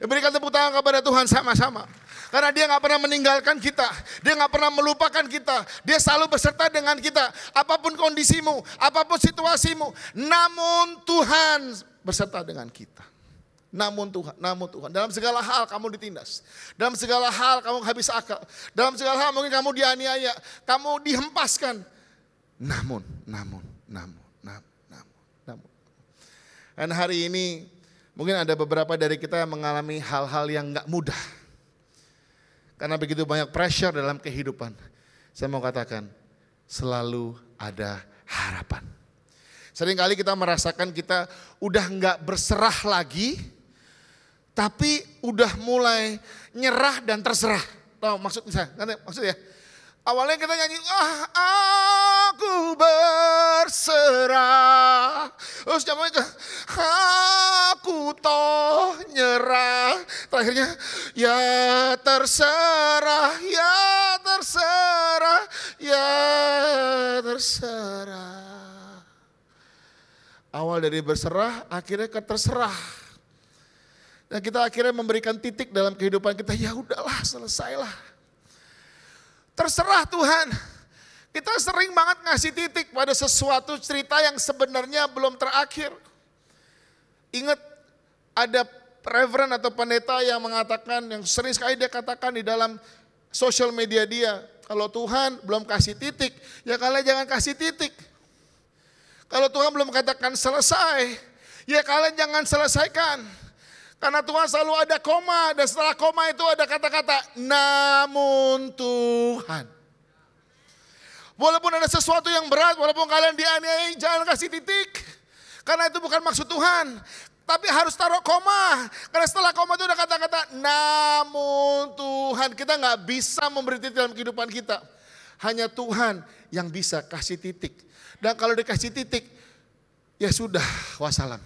Berikan tepuk tangan kepada Tuhan sama-sama. Karena dia gak pernah meninggalkan kita. Dia gak pernah melupakan kita. Dia selalu beserta dengan kita. Apapun kondisimu, apapun situasimu. Namun Tuhan beserta dengan kita. Namun Tuhan. Dalam segala hal kamu ditindas. Dalam segala hal kamu habis akal. Dalam segala hal mungkin kamu dianiaya. Kamu dihempaskan. Namun. Dan hari ini mungkin ada beberapa dari kita yang mengalami hal-hal yang gak mudah. Karena begitu banyak pressure dalam kehidupan. Saya mau katakan, selalu ada harapan. Seringkali kita merasakan kita udah gak berserah lagi, tapi udah mulai nyerah dan terserah. Tahu maksudnya? Maksudnya? Awalnya kita nyanyi, aku berserah. Terus jamannya aku toh nyerah. Terakhirnya, ya terserah, ya terserah, ya terserah. Awal dari berserah, akhirnya ke terserah. Dan kita akhirnya memberikan titik dalam kehidupan kita, ya udahlah selesailah. Terserah Tuhan, kita sering banget ngasih titik pada sesuatu cerita yang sebenarnya belum terakhir. Ingat ada reverend atau pendeta yang mengatakan, yang sering sekali dia katakan di dalam sosial media dia, kalau Tuhan belum kasih titik, ya kalian jangan kasih titik. Kalau Tuhan belum katakan selesai, ya kalian jangan selesaikan. Karena Tuhan selalu ada koma, dan setelah koma itu ada kata-kata, namun Tuhan. Walaupun ada sesuatu yang berat, walaupun kalian dianiaya, jangan kasih titik. Karena itu bukan maksud Tuhan. Tapi harus taruh koma. Karena setelah koma itu ada kata-kata, namun Tuhan. Kita gak bisa memberi titik dalam kehidupan kita. Hanya Tuhan yang bisa kasih titik. Dan kalau dikasih titik, ya sudah, wassalam.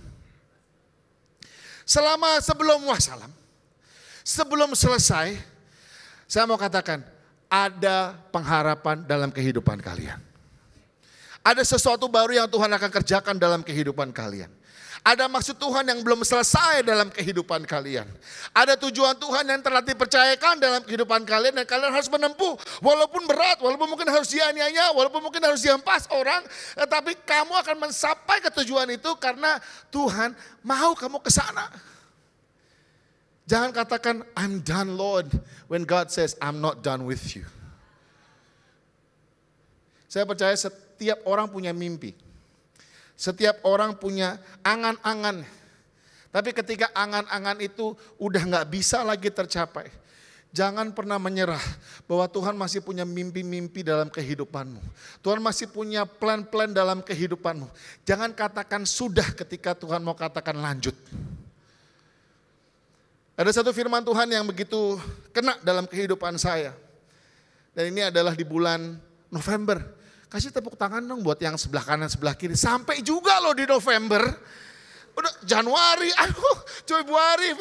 Sebelum wassalam, sebelum selesai, saya mau katakan ada pengharapan dalam kehidupan kalian. Ada sesuatu baru yang Tuhan akan kerjakan dalam kehidupan kalian. Ada maksud Tuhan yang belum selesai dalam kehidupan kalian. Ada tujuan Tuhan yang telah dipercayakan dalam kehidupan kalian dan kalian harus menempuh. Walaupun berat, walaupun mungkin harus dianiaya, walaupun mungkin harus dihempas orang. Tetapi kamu akan mencapai ke tujuan itu karena Tuhan mau kamu ke sana. Jangan katakan, I'm done Lord, when God says, I'm not done with you. Saya percaya setiap orang punya mimpi. Setiap orang punya angan-angan. Tapi ketika angan-angan itu udah gak bisa lagi tercapai. Jangan pernah menyerah bahwa Tuhan masih punya mimpi-mimpi dalam kehidupanmu. Tuhan masih punya plan-plan dalam kehidupanmu. Jangan katakan sudah ketika Tuhan mau katakan lanjut. Ada satu firman Tuhan yang begitu kena dalam kehidupan saya. Dan ini adalah di bulan November. Kasih tepuk tangan dong buat yang sebelah kanan, sebelah kiri. Sampai juga loh di November. Udah Januari, Februari,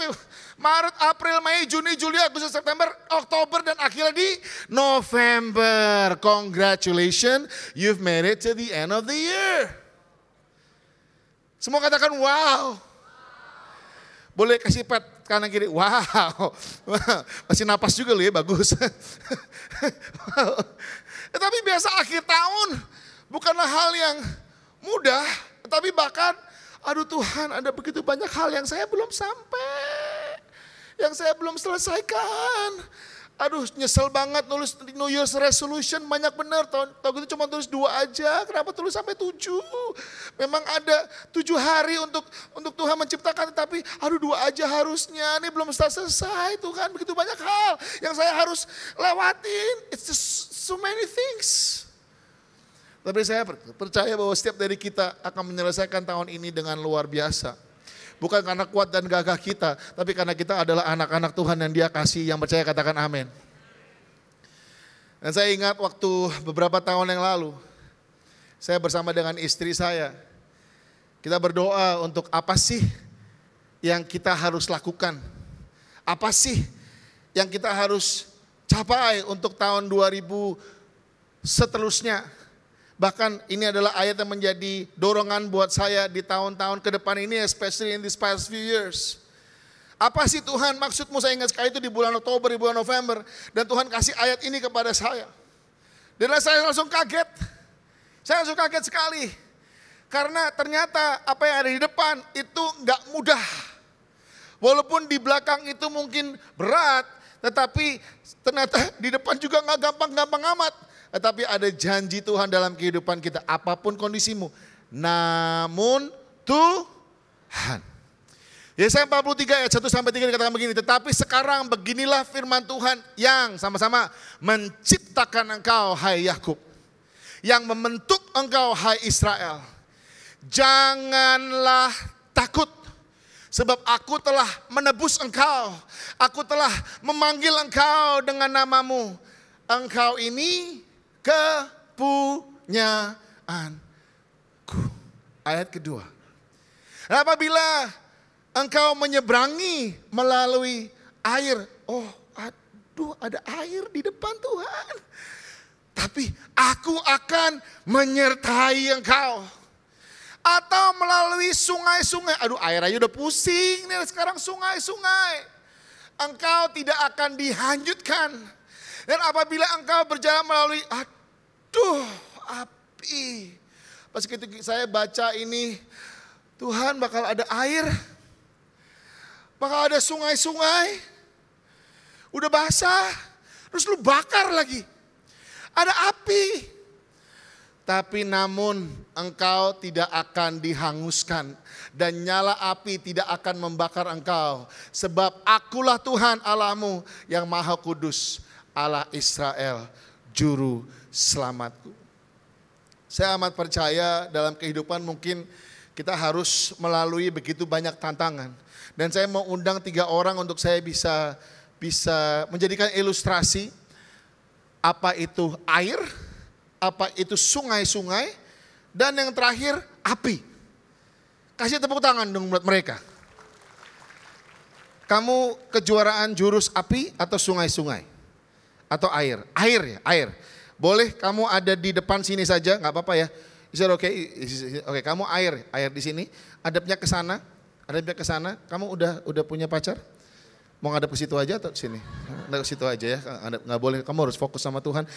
Maret, April, Mei, Juni, Juli, Agustus, September, Oktober, dan akhirnya di November. Congratulations, you've made it to the end of the year. Semua katakan wow. Boleh kasih pat kanan kiri, wow. Masih napas juga loh ya, bagus. Tapi biasa akhir tahun bukanlah hal yang mudah. Tetapi bahkan, aduh Tuhan, ada begitu banyak hal yang saya belum sampai. Yang saya belum selesaikan. Aduh nyesel banget nulis New Year's resolution banyak bener. Tahun gitu cuma tulis 2 aja, kenapa tulis sampai 7? Memang ada 7 hari untuk Tuhan menciptakan, tapi aduh 2 aja harusnya. Ini belum selesai Tuhan, begitu banyak hal yang saya harus lewatin. It's just so many things. Tapi saya percaya bahwa setiap dari kita akan menyelesaikan tahun ini dengan luar biasa. Bukan karena kuat dan gagah kita, tapi karena kita adalah anak-anak Tuhan yang Dia kasih, yang percaya katakan amin. Dan saya ingat waktu beberapa tahun yang lalu, saya bersama dengan istri saya, kita berdoa untuk apa sih yang kita harus lakukan? Apa sih yang kita harus capai untuk tahun 2000 seterusnya? Bahkan ini adalah ayat yang menjadi dorongan buat saya di tahun-tahun ke depan ini, especially in these past few years. Apa sih Tuhan maksudmu? Saya ingat sekali itu di bulan Oktober, di bulan November. Dan Tuhan kasih ayat ini kepada saya. Dan saya langsung kaget. Saya langsung kaget sekali. Karena ternyata apa yang ada di depan itu gak mudah. Walaupun di belakang itu mungkin berat, tetapi ternyata di depan juga gak gampang-gampang amat. Tetapi ada janji Tuhan dalam kehidupan kita, apapun kondisimu. Namun Tuhan. Yesaya 43 ayat 1-3 dikatakan begini, tetapi sekarang beginilah firman Tuhan yang sama-sama menciptakan engkau hai Yakub, yang membentuk engkau hai Israel. Janganlah takut, sebab aku telah menebus engkau, aku telah memanggil engkau dengan namamu. Engkau ini kepunyaanku. Ayat kedua. Apabila engkau menyeberangi melalui air. Oh aduh ada air di depan Tuhan. Tapi aku akan menyertai engkau. Atau melalui sungai-sungai. Aduh air aja udah pusing nih sekarang sungai-sungai. Engkau tidak akan dihanyutkan. Dan apabila engkau berjalan melalui, api. Pas ketika saya baca ini, Tuhan bakal ada air. Bakal ada sungai-sungai. Udah basah, terus lu bakar lagi. Ada api. Tapi namun engkau tidak akan dihanguskan. Dan nyala api tidak akan membakar engkau. Sebab akulah Tuhan Allahmu yang maha kudus. Allah Israel, juru selamatku. Saya amat percaya dalam kehidupan mungkin kita harus melalui begitu banyak tantangan. Dan saya mau undang 3 orang untuk saya bisa menjadikan ilustrasi apa itu air, apa itu sungai-sungai, dan yang terakhir api. Kasih tepuk tangan dong buat mereka. Kamu kejuaraan jurus api atau sungai-sungai? Atau air? Air ya, air. Boleh kamu ada di depan sini saja, nggak apa-apa ya. Is it okay? Oke, kamu air di sini. Hadapnya ke sana, Kamu udah punya pacar? Mau ngadep ke situ aja atau sini? Ngadep ke situ aja ya, nggak boleh. Kamu harus fokus sama Tuhan.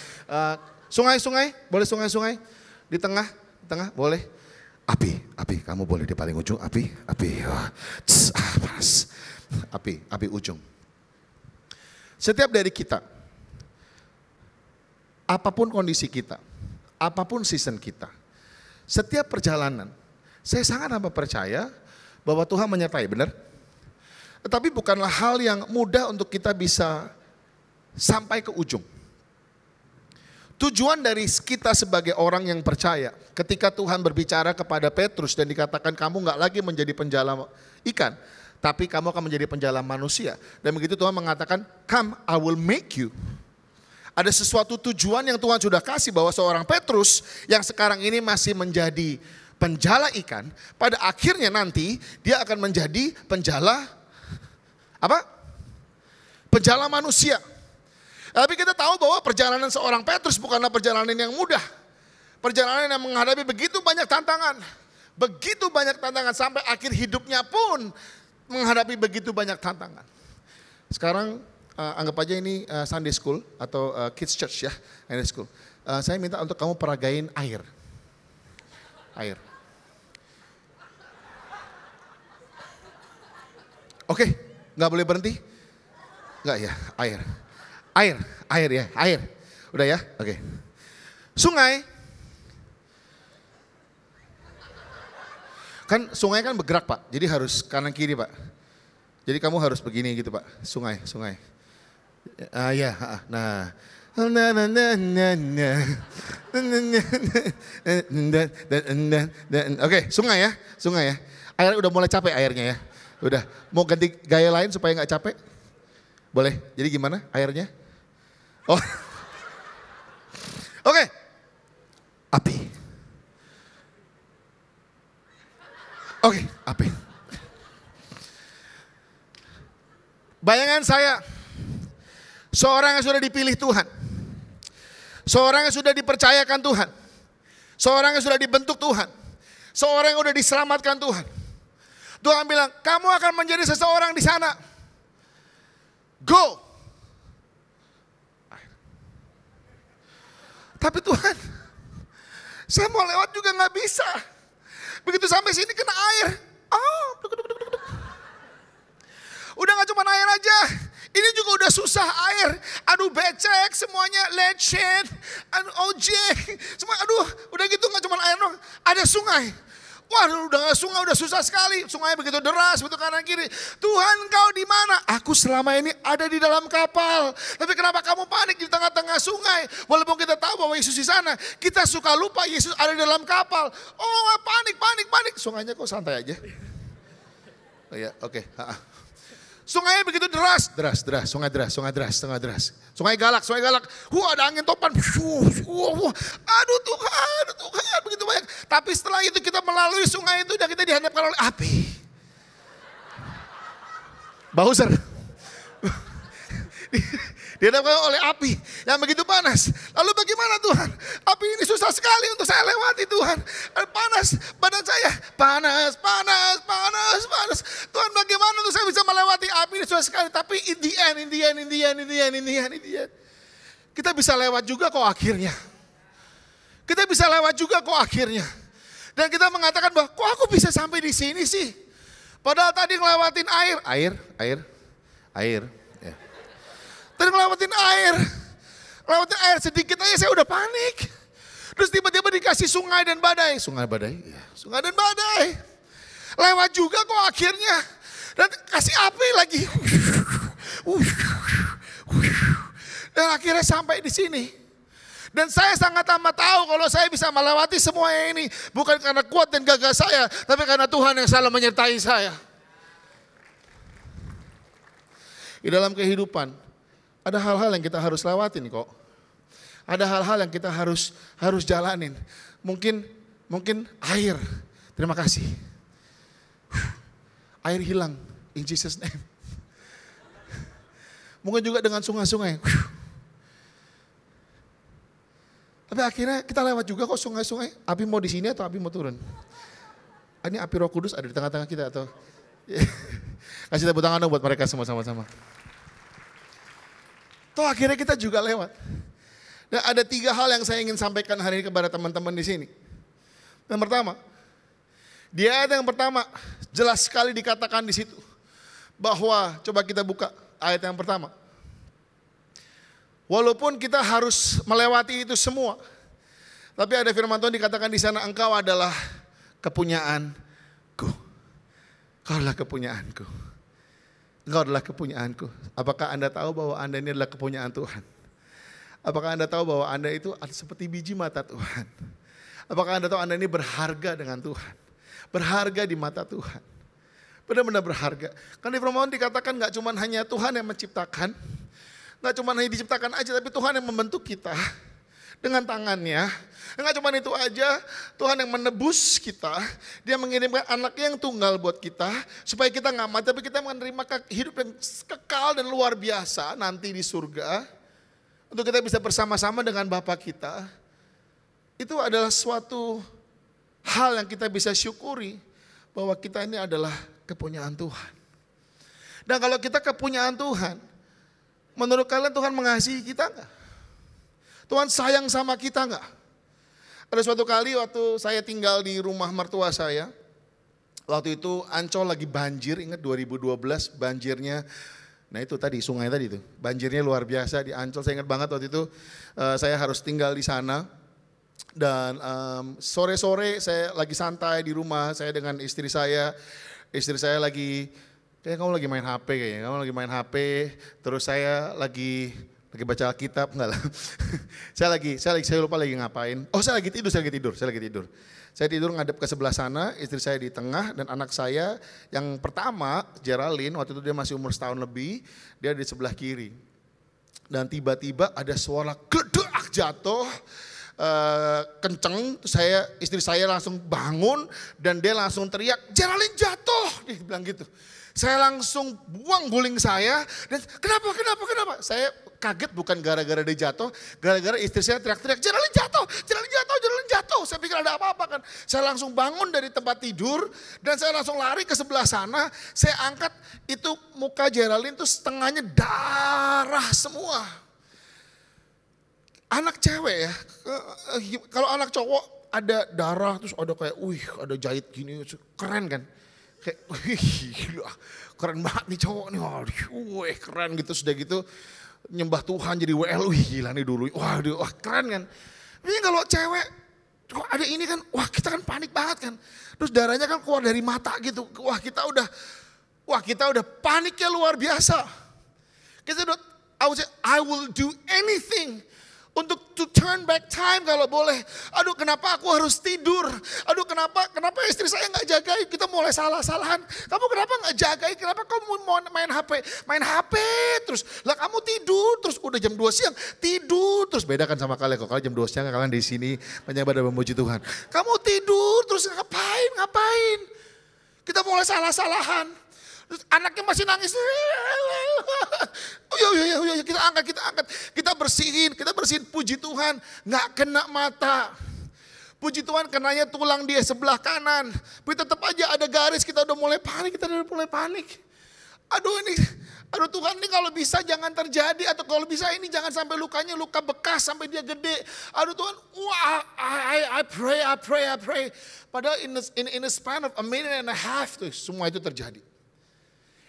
Sungai-sungai, boleh sungai-sungai. Di tengah, boleh. Api, kamu boleh di paling ujung. Api. Panas. Api ujung. Setiap dari kita, apapun kondisi kita, apapun season kita, setiap perjalanan, saya sangat amat percaya bahwa Tuhan menyertai, benar? Tetapi bukanlah hal yang mudah untuk kita bisa sampai ke ujung. Tujuan dari kita sebagai orang yang percaya, ketika Tuhan berbicara kepada Petrus dan dikatakan kamu gak lagi menjadi penjala ikan, tapi kamu akan menjadi penjala manusia. Dan begitu Tuhan mengatakan, come I will make you. Ada sesuatu tujuan yang Tuhan sudah kasih bahwa seorang Petrus yang sekarang ini masih menjadi penjala ikan, pada akhirnya nanti dia akan menjadi penjala apa? Penjala manusia. Tapi kita tahu bahwa perjalanan seorang Petrus bukanlah perjalanan yang mudah. Perjalanan yang menghadapi begitu banyak tantangan. Begitu banyak tantangan sampai akhir hidupnya pun menghadapi begitu banyak tantangan. Sekarang anggap aja ini Sunday School atau Kids Church ya, Sunday School. Saya minta untuk kamu peragain air. Oke, nggak boleh berhenti? Nggak ya, air ya, air. Udah ya, oke. Sungai. Kan sungai kan bergerak Pak, jadi harus kanan kiri Pak. Jadi kamu harus begini gitu Pak, sungai. Ya, nah. Oke, sungai ya. Air udah mulai capek airnya ya. Udah, mau ganti gaya lain supaya nggak capek? Boleh. Jadi gimana airnya? Oh, oke. Api. Oke, api. Bayangan saya, seorang yang sudah dipilih Tuhan, seorang yang sudah dipercayakan Tuhan, seorang yang sudah dibentuk Tuhan, seorang yang sudah diselamatkan Tuhan. Tuhan bilang, kamu akan menjadi seseorang di sana. Go. Tapi Tuhan, saya mau lewat juga nggak bisa. Begitu sampai sini kena air. Udah gak cuma air aja. Ini juga udah susah air. Aduh becek semuanya, lecet, ojek. Semua aduh udah gitu gak cuma air dong. Ada sungai. Wah udah gak sungai, udah susah sekali. Sungainya begitu deras, begitu kanan kiri. Tuhan kau di mana? Aku selama ini ada di dalam kapal. Tapi kenapa kamu panik di tengah-tengah sungai? Walaupun kita tahu bahwa Yesus di sana. Kita suka lupa Yesus ada di dalam kapal. Oh panik. Sungainya kok santai aja. Oh ya oke. Sungainya begitu deras. Sungai deras. Sungai galak. Ada angin topan. Aduh Tuhan, begitu banyak. Tapi setelah itu kita melalui sungai itu dan kita dihadapkan oleh api. Bowser. Dihadapkan oleh api yang begitu panas. Lalu bagaimana Tuhan? Api ini susah sekali untuk saya lewati Tuhan. Panas, badan saya panas. Tuhan bagaimana untuk saya bisa melewati api ini susah sekali. Tapi in the end. Kita bisa lewat juga kok akhirnya. Dan kita mengatakan bahwa kok aku bisa sampai di sini sih? Padahal tadi ngelewatin air. Ya. Tadi ngelewatin air sedikit aja saya udah panik. Terus tiba-tiba dikasih sungai dan badai. Sungai dan badai. Lewat juga kok akhirnya. Dan kasih api lagi. Dan akhirnya sampai di sini. Dan saya sangat amat tahu kalau saya bisa melewati semua ini. Bukan karena kuat dan gagah saya. Tapi karena Tuhan yang selalu menyertai saya. Di dalam kehidupan. Ada hal-hal yang kita harus lewatin kok. Ada hal-hal yang kita harus jalanin. Mungkin air. Terima kasih. Air hilang. In Jesus name. Mungkin juga dengan sungai-sungai. Tapi akhirnya kita lewat juga kok sungai-sungai. Api mau di sini atau api mau turun? Ini api Roh Kudus ada di tengah-tengah kita atau? Kasih tepuk tangan dong buat mereka semua sama-sama. Toh akhirnya kita juga lewat. Dan ada 3 hal yang saya ingin sampaikan hari ini kepada teman-teman di sini. Yang pertama, di ayat yang pertama jelas sekali dikatakan di situ bahwa coba kita buka ayat yang pertama. Walaupun kita harus melewati itu semua, tapi ada firman Tuhan dikatakan di sana, engkau adalah kepunyaanku. Kau adalah kepunyaanku. Engkau adalah kepunyaanku. Apakah Anda tahu bahwa Anda ini adalah kepunyaan Tuhan? Apakah Anda tahu bahwa Anda itu seperti biji mata Tuhan? Apakah Anda tahu Anda ini berharga dengan Tuhan? Berharga di mata Tuhan. Benar-benar berharga. Karena di firman dikatakan gak cuma hanya Tuhan yang menciptakan. Gak cuma hanya diciptakan aja, tapi Tuhan yang membentuk kita. Dengan tangannya. Gak cuma itu aja, Tuhan yang menebus kita. Dia mengirimkan anaknya yang tunggal buat kita. Supaya kita gak mati, tapi kita menerima hidup yang kekal dan luar biasa nanti di surga. Untuk kita bisa bersama-sama dengan Bapa kita. Itu adalah suatu hal yang kita bisa syukuri. Bahwa kita ini adalah kepunyaan Tuhan. Dan kalau kita kepunyaan Tuhan, menurut kalian Tuhan mengasihi kita enggak? Tuhan sayang sama kita enggak? Ada suatu kali waktu saya tinggal di rumah mertua saya, Waktu itu Ancol lagi banjir, ingat 2012 banjirnya. Nah itu tadi, sungai tadi itu, banjirnya luar biasa di Ancol. Saya ingat banget waktu itu saya harus tinggal di sana. Dan sore-sore saya lagi santai di rumah, saya dengan istri saya. Istri saya lagi, kayak kamu lagi main HP kayaknya, kamu lagi main HP. Terus saya lagi baca Alkitab, enggak lah. saya lupa lagi ngapain. Oh saya lagi tidur. Saya tidur ngadep ke sebelah sana, istri saya di tengah dan anak saya yang pertama, Geraldine, waktu itu dia masih umur setahun lebih, dia di sebelah kiri. Dan tiba-tiba ada suara gledak jatuh, kenceng, istri saya langsung bangun dan dia langsung teriak, Geraldine jatuh, dia bilang gitu. Saya langsung buang guling saya dan kenapa? Saya kaget bukan gara-gara dia jatuh, gara-gara istri saya teriak-teriak, Geraldine jatuh. Saya pikir ada apa-apa kan. Saya langsung bangun dari tempat tidur dan saya langsung lari ke sebelah sana. Saya angkat itu muka Geraldine tuh setengahnya darah semua. Anak cewek ya, kalau anak cowok ada darah terus ada kayak, ada jahit gini, keren kan. Kayak, gila, keren banget nih cowok nih, keren gitu, sudah gitu nyembah Tuhan jadi WL, gila nih dulu, wah keren kan. Tapi kalau cewek, kok ada ini kan, kita kan panik banget kan. Terus darahnya kan keluar dari mata gitu, kita udah paniknya luar biasa. Kita udah, I will do anything untuk to turn back time kalau boleh. Aduh kenapa aku harus tidur? Aduh kenapa istri saya nggak jagain? Kita mulai salah-salahan. Kamu kenapa nggak jagain? Kenapa kamu mau main HP? Main HP terus. Lah kamu tidur terus udah jam 2 siang tidur terus. Beda kan sama kalian. Kalau kalian jam 2 siang kalian di sini menyembah dan memuji Tuhan. Kamu tidur terus ngapain? Kita mulai salah-salahan. Terus anaknya masih nangis. Kita angkat. Kita bersihin puji Tuhan. Gak kena mata. Puji Tuhan kenanya tulang dia sebelah kanan. Tapi tetap aja ada garis, kita udah mulai panik. Aduh Tuhan ini kalau bisa jangan terjadi. Atau kalau bisa ini jangan sampai lukanya luka bekas sampai dia gede. Aduh Tuhan, I pray. Padahal in a span of a minute and a half tuh semua itu terjadi.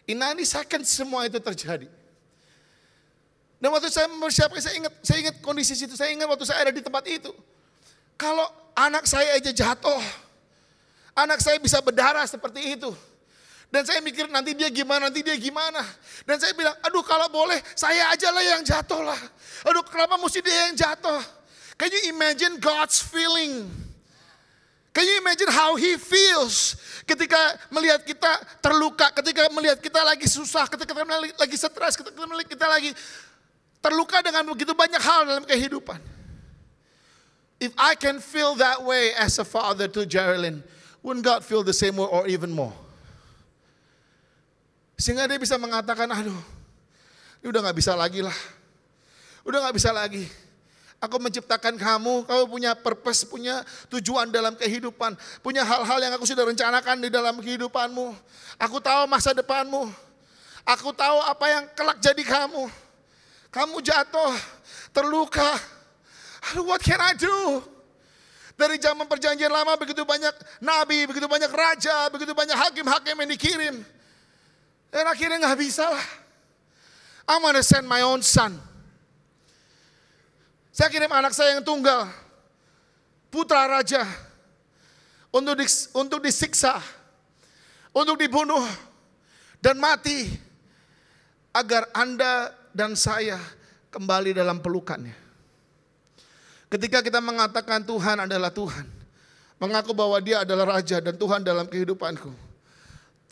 In 90 seconds semua itu terjadi. Dan waktu saya mempersiapkan, saya ingat kondisi situ, saya ingat waktu saya ada di tempat itu. Kalau anak saya aja jatuh, anak saya bisa berdarah seperti itu. Dan saya mikir nanti dia gimana. Dan saya bilang, aduh kalau boleh saya aja lah yang jatuh lah. Aduh kenapa mesti dia yang jatuh? Can you imagine God's feeling? Can you imagine how he feels ketika melihat kita terluka, ketika melihat kita lagi susah, ketika kita lagi stres, ketika melihat kita lagi terluka dengan begitu banyak hal dalam kehidupan. If I can feel that way as a father to Geraldine, wouldn't God feel the same way or even more? Sehingga dia bisa mengatakan, aduh, ini udah gak bisa lagi lah. Udah gak bisa lagi. Aku menciptakan kamu punya purpose, punya tujuan dalam kehidupan. Punya hal-hal yang aku sudah rencanakan di dalam kehidupanmu. Aku tahu masa depanmu. Aku tahu apa yang kelak jadi kamu. Kamu jatuh, terluka. What can I do? Dari zaman perjanjian lama begitu banyak nabi, begitu banyak raja, begitu banyak hakim-hakim yang dikirim. Dan akhirnya gak bisa lah. I'm gonna send my own son. Saya kirim anak saya yang tunggal, putra raja, untuk disiksa, untuk dibunuh dan mati, agar Anda dan saya kembali dalam pelukannya. Ketika kita mengatakan Tuhan adalah Tuhan, mengaku bahwa Dia adalah Raja dan Tuhan dalam kehidupanku,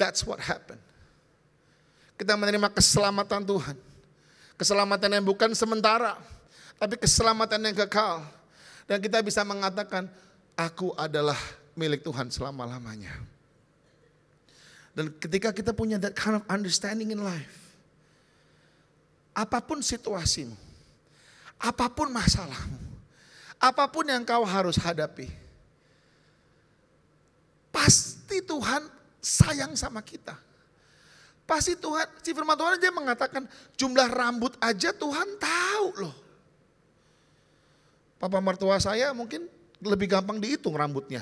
that's what happened. Kita menerima keselamatan Tuhan, keselamatan yang bukan sementara, tapi keselamatan yang kekal. Dan kita bisa mengatakan, aku adalah milik Tuhan selama-lamanya. Dan ketika kita punya that kind of understanding in life, apapun situasimu, apapun masalahmu, apapun yang kau harus hadapi, pasti Tuhan sayang sama kita. Pasti Tuhan, si firman Tuhan aja mengatakan, jumlah rambut aja Tuhan tahu loh. Papa mertua saya mungkin lebih gampang dihitung rambutnya.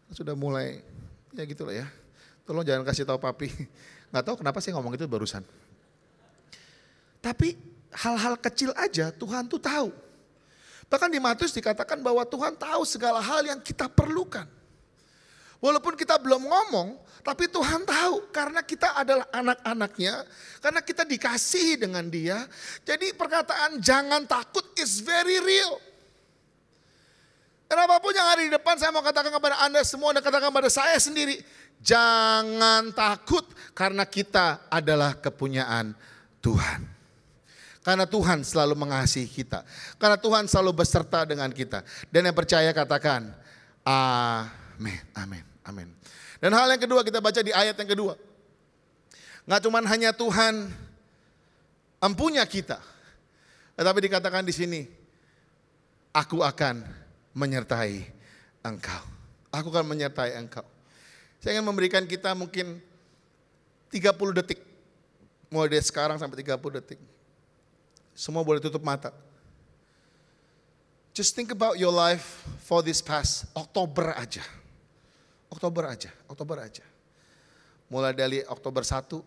Sudah mulai Ya gitulah ya. Tolong jangan kasih tahu papi. Nggak tahu kenapa sih ngomong itu barusan. Tapi hal-hal kecil aja Tuhan tuh tahu. Bahkan di Matius dikatakan bahwa Tuhan tahu segala hal yang kita perlukan. Walaupun kita belum ngomong, tapi Tuhan tahu karena kita adalah anak-anaknya. Karena kita dikasihi dengan dia. Jadi perkataan jangan takut is very real. Dan apapun yang ada di depan saya mau katakan kepada Anda semua dan katakan kepada saya sendiri. Jangan takut karena kita adalah kepunyaan Tuhan. Karena Tuhan selalu mengasihi kita. Karena Tuhan selalu beserta dengan kita. Dan yang percaya katakan amin, amin, amin. Dan hal yang kedua kita baca di ayat yang kedua. Nggak cuma hanya Tuhan empunya kita. Tetapi dikatakan di sini, aku akan menyertai engkau. Aku akan menyertai engkau. Saya ingin memberikan kita mungkin 30 detik. Mulai dari sekarang sampai 30 detik. Semua boleh tutup mata. Just think about your life for this past Oktober aja. Oktober aja. Mulai dari Oktober 1,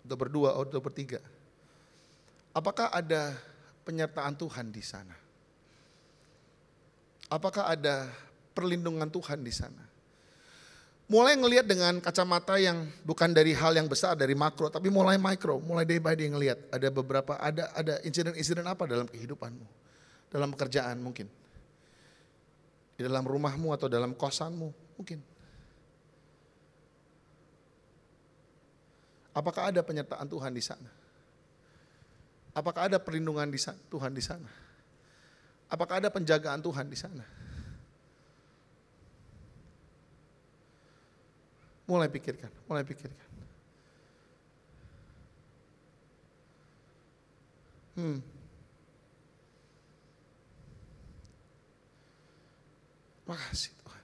Oktober 2, Oktober 3. Apakah ada penyertaan Tuhan di sana? Apakah ada perlindungan Tuhan di sana? Mulai ngelihat dengan kacamata yang bukan dari hal yang besar, dari makro, tapi mulai mikro, mulai day by day ngelihat. Ada beberapa, ada insiden-insiden apa dalam kehidupanmu, dalam pekerjaan mungkin, di dalam rumahmu atau dalam kosanmu mungkin. Apakah ada penyertaan Tuhan di sana? Apakah ada perlindungan Tuhan di sana? Apakah ada penjagaan Tuhan di sana? Mulai pikirkan. Makasih Tuhan.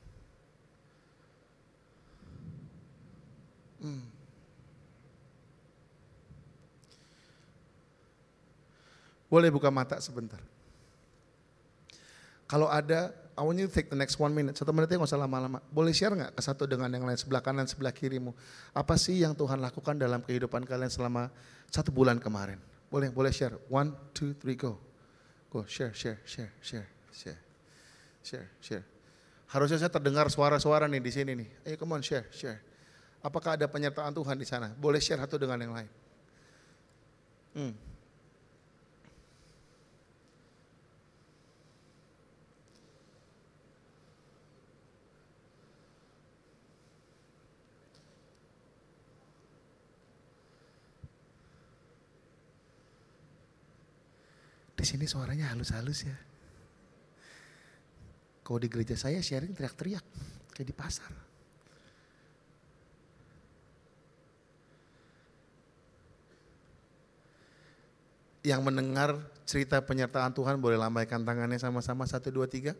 Boleh buka mata sebentar. Kalau ada, I want you to take the next 1 minute. 1 menitnya nggak usah lama-lama. Boleh share nggak ke satu dengan yang lain, sebelah kanan, sebelah kirimu. Apa sih yang Tuhan lakukan dalam kehidupan kalian selama 1 bulan kemarin? Boleh share. 1, 2, 3, go. Go, share. Harusnya saya terdengar suara-suara nih di sini nih. Ayo come on, share. Apakah ada penyertaan Tuhan di sana? Boleh share satu dengan yang lain. Di sini suaranya halus-halus ya. Kalau di gereja saya sharing teriak-teriak kayak di pasar. Yang mendengar cerita penyertaan Tuhan boleh lambaikan tangannya sama-sama 1, 2, 3.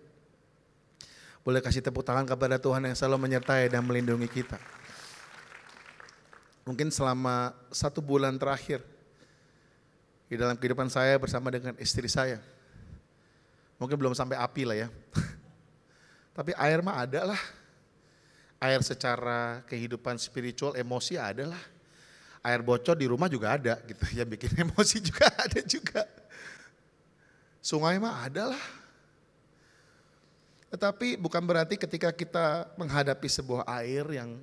Boleh kasih tepuk tangan kepada Tuhan yang selalu menyertai dan melindungi kita. Mungkin selama 1 bulan terakhir di dalam kehidupan saya bersama dengan istri saya. Mungkin belum sampai api lah ya. Tapi air mah ada lah. Air secara kehidupan spiritual, emosi ada lah. Air bocor di rumah juga ada gitu. Ya bikin emosi juga ada juga. Sungai mah ada lah. Tetapi bukan berarti ketika kita menghadapi sebuah air yang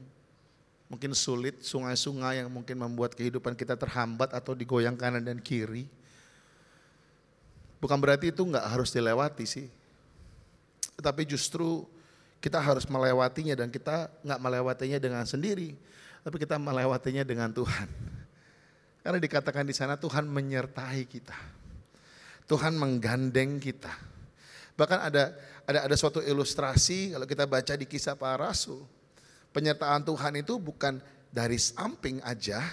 mungkin sulit, sungai-sungai yang mungkin membuat kehidupan kita terhambat atau digoyang kanan dan kiri. Bukan berarti itu nggak harus dilewati sih. Tetapi justru kita harus melewatinya dan kita nggak melewatinya dengan sendiri. Tapi kita melewatinya dengan Tuhan. Karena dikatakan di sana Tuhan menyertai kita. Tuhan menggandeng kita. Bahkan ada suatu ilustrasi kalau kita baca di Kisah Para Rasul. Penyertaan Tuhan itu bukan dari samping aja,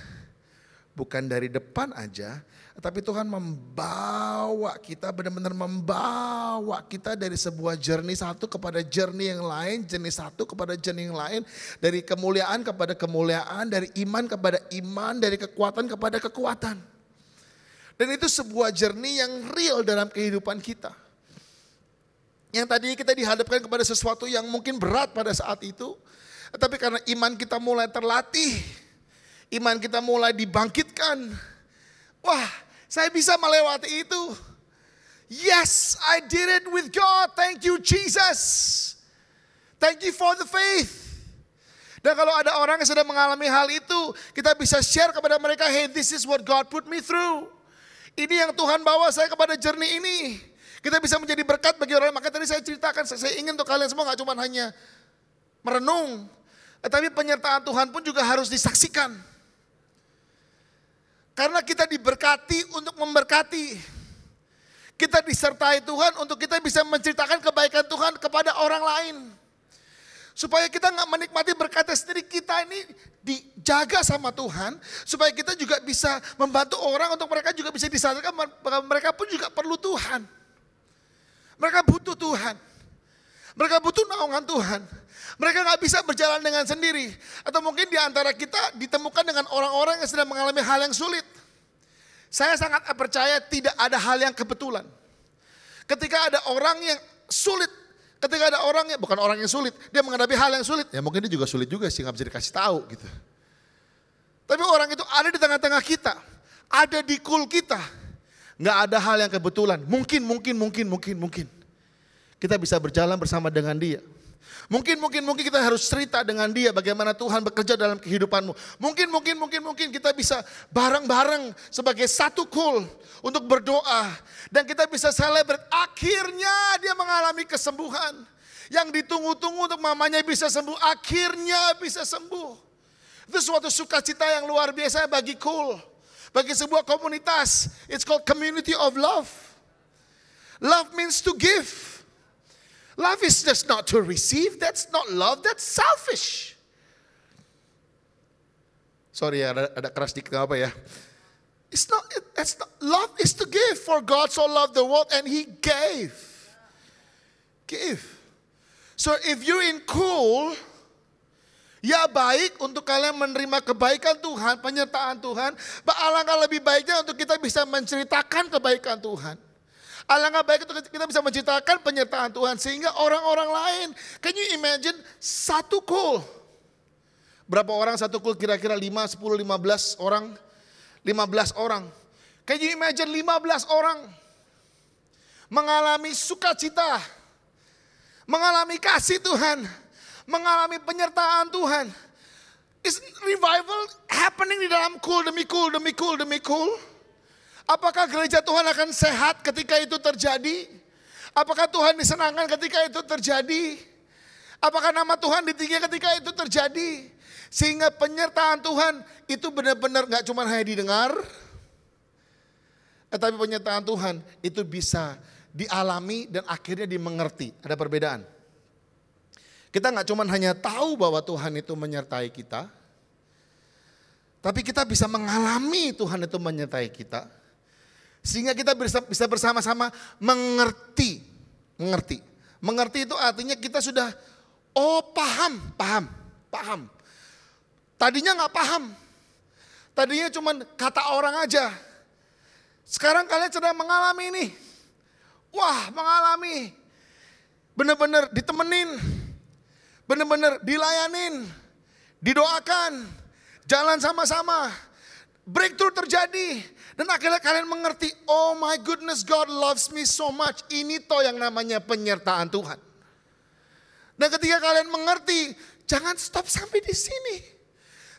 bukan dari depan aja, tapi Tuhan membawa kita, benar-benar membawa kita dari sebuah journey satu kepada journey yang lain, jenis satu kepada journey yang lain, dari kemuliaan kepada kemuliaan, dari iman kepada iman, dari kekuatan kepada kekuatan. Dan itu sebuah journey yang real dalam kehidupan kita. Yang tadi kita dihadapkan kepada sesuatu yang mungkin berat pada saat itu, Tetapi karena iman kita mulai terlatih, iman kita mulai dibangkitkan, wah, saya bisa melewati itu. Yes, I did it with God. Thank you Jesus. Thank you for the faith. Dan kalau ada orang yang sedang mengalami hal itu, kita bisa share kepada mereka, hey, this is what God put me through. Ini yang Tuhan bawa saya kepada journey ini. Kita bisa menjadi berkat bagi orang. Maka tadi saya ceritakan, saya ingin untuk kalian semua gak cuma hanya merenung, tetapi penyertaan Tuhan pun juga harus disaksikan. Karena kita diberkati untuk memberkati. Kita disertai Tuhan untuk kita bisa menceritakan kebaikan Tuhan kepada orang lain. Supaya kita gak menikmati berkatnya sendiri, kita ini dijaga sama Tuhan. Supaya kita juga bisa membantu orang untuk mereka juga bisa disadarkan bahwa mereka pun juga perlu Tuhan. Mereka butuh Tuhan. Mereka butuh naungan Tuhan. Mereka gak bisa berjalan dengan sendiri. Atau mungkin di antara kita ditemukan dengan orang-orang yang sedang mengalami hal yang sulit. Saya sangat percaya tidak ada hal yang kebetulan. Ketika ada orang yang sulit, ketika ada orang yang, bukan orang yang sulit, dia menghadapi hal yang sulit. Ya mungkin dia juga sulit juga sih, gak bisa dikasih tahu gitu. Tapi orang itu ada di tengah-tengah kita. Ada di kul kita. Gak ada hal yang kebetulan. Mungkin. Kita bisa berjalan bersama dengan dia. Mungkin kita harus cerita dengan dia bagaimana Tuhan bekerja dalam kehidupanmu. Mungkin kita bisa bareng-bareng sebagai satu kul untuk berdoa. Dan kita bisa celebrate, akhirnya dia mengalami kesembuhan. Yang ditunggu-tunggu untuk mamanya bisa sembuh, akhirnya bisa sembuh. Itu suatu sukacita yang luar biasa bagi kul. Bagi sebuah komunitas, it's called community of love. Love means to give. Love is just not to receive. That's not love. That's selfish. Sorry ya, ada keras dikit apa ya. That's not. Love is to give. For God so loved the world and He gave. Give. So if you're in cool, ya baik untuk kalian menerima kebaikan Tuhan, penyertaan Tuhan. Alangkah lebih baiknya untuk kita bisa menceritakan kebaikan Tuhan. Alangkah baik itu kita bisa menceritakan penyertaan Tuhan sehingga orang-orang lain. Can you imagine satu kul? Berapa orang satu kul? Kira-kira 5, 10, 15 orang? 15 orang. Can you imagine 15 orang mengalami sukacita, mengalami kasih Tuhan, mengalami penyertaan Tuhan. Is revival happening di dalam kul demi kul demi kul demi kul? Apakah gereja Tuhan akan sehat ketika itu terjadi? Apakah Tuhan disenangkan ketika itu terjadi? Apakah nama Tuhan ditinggikan ketika itu terjadi? Sehingga penyertaan Tuhan itu benar-benar gak cuma hanya didengar, tetapi penyertaan Tuhan itu bisa dialami dan akhirnya dimengerti. Ada perbedaan. Kita gak cuma hanya tahu bahwa Tuhan itu menyertai kita, tapi kita bisa mengalami Tuhan itu menyertai kita. Sehingga kita bisa bersama-sama mengerti. Mengerti itu artinya kita sudah, paham. Tadinya gak paham. Tadinya cuma kata orang aja. Sekarang kalian sedang mengalami ini. Wah, mengalami. Benar-benar ditemenin. Benar-benar dilayanin. Didoakan. Jalan sama-sama. Breakthrough terjadi. Dan akhirnya kalian mengerti, oh my goodness, God loves me so much. Ini toh yang namanya penyertaan Tuhan. Dan ketika kalian mengerti, jangan stop sampai di sini.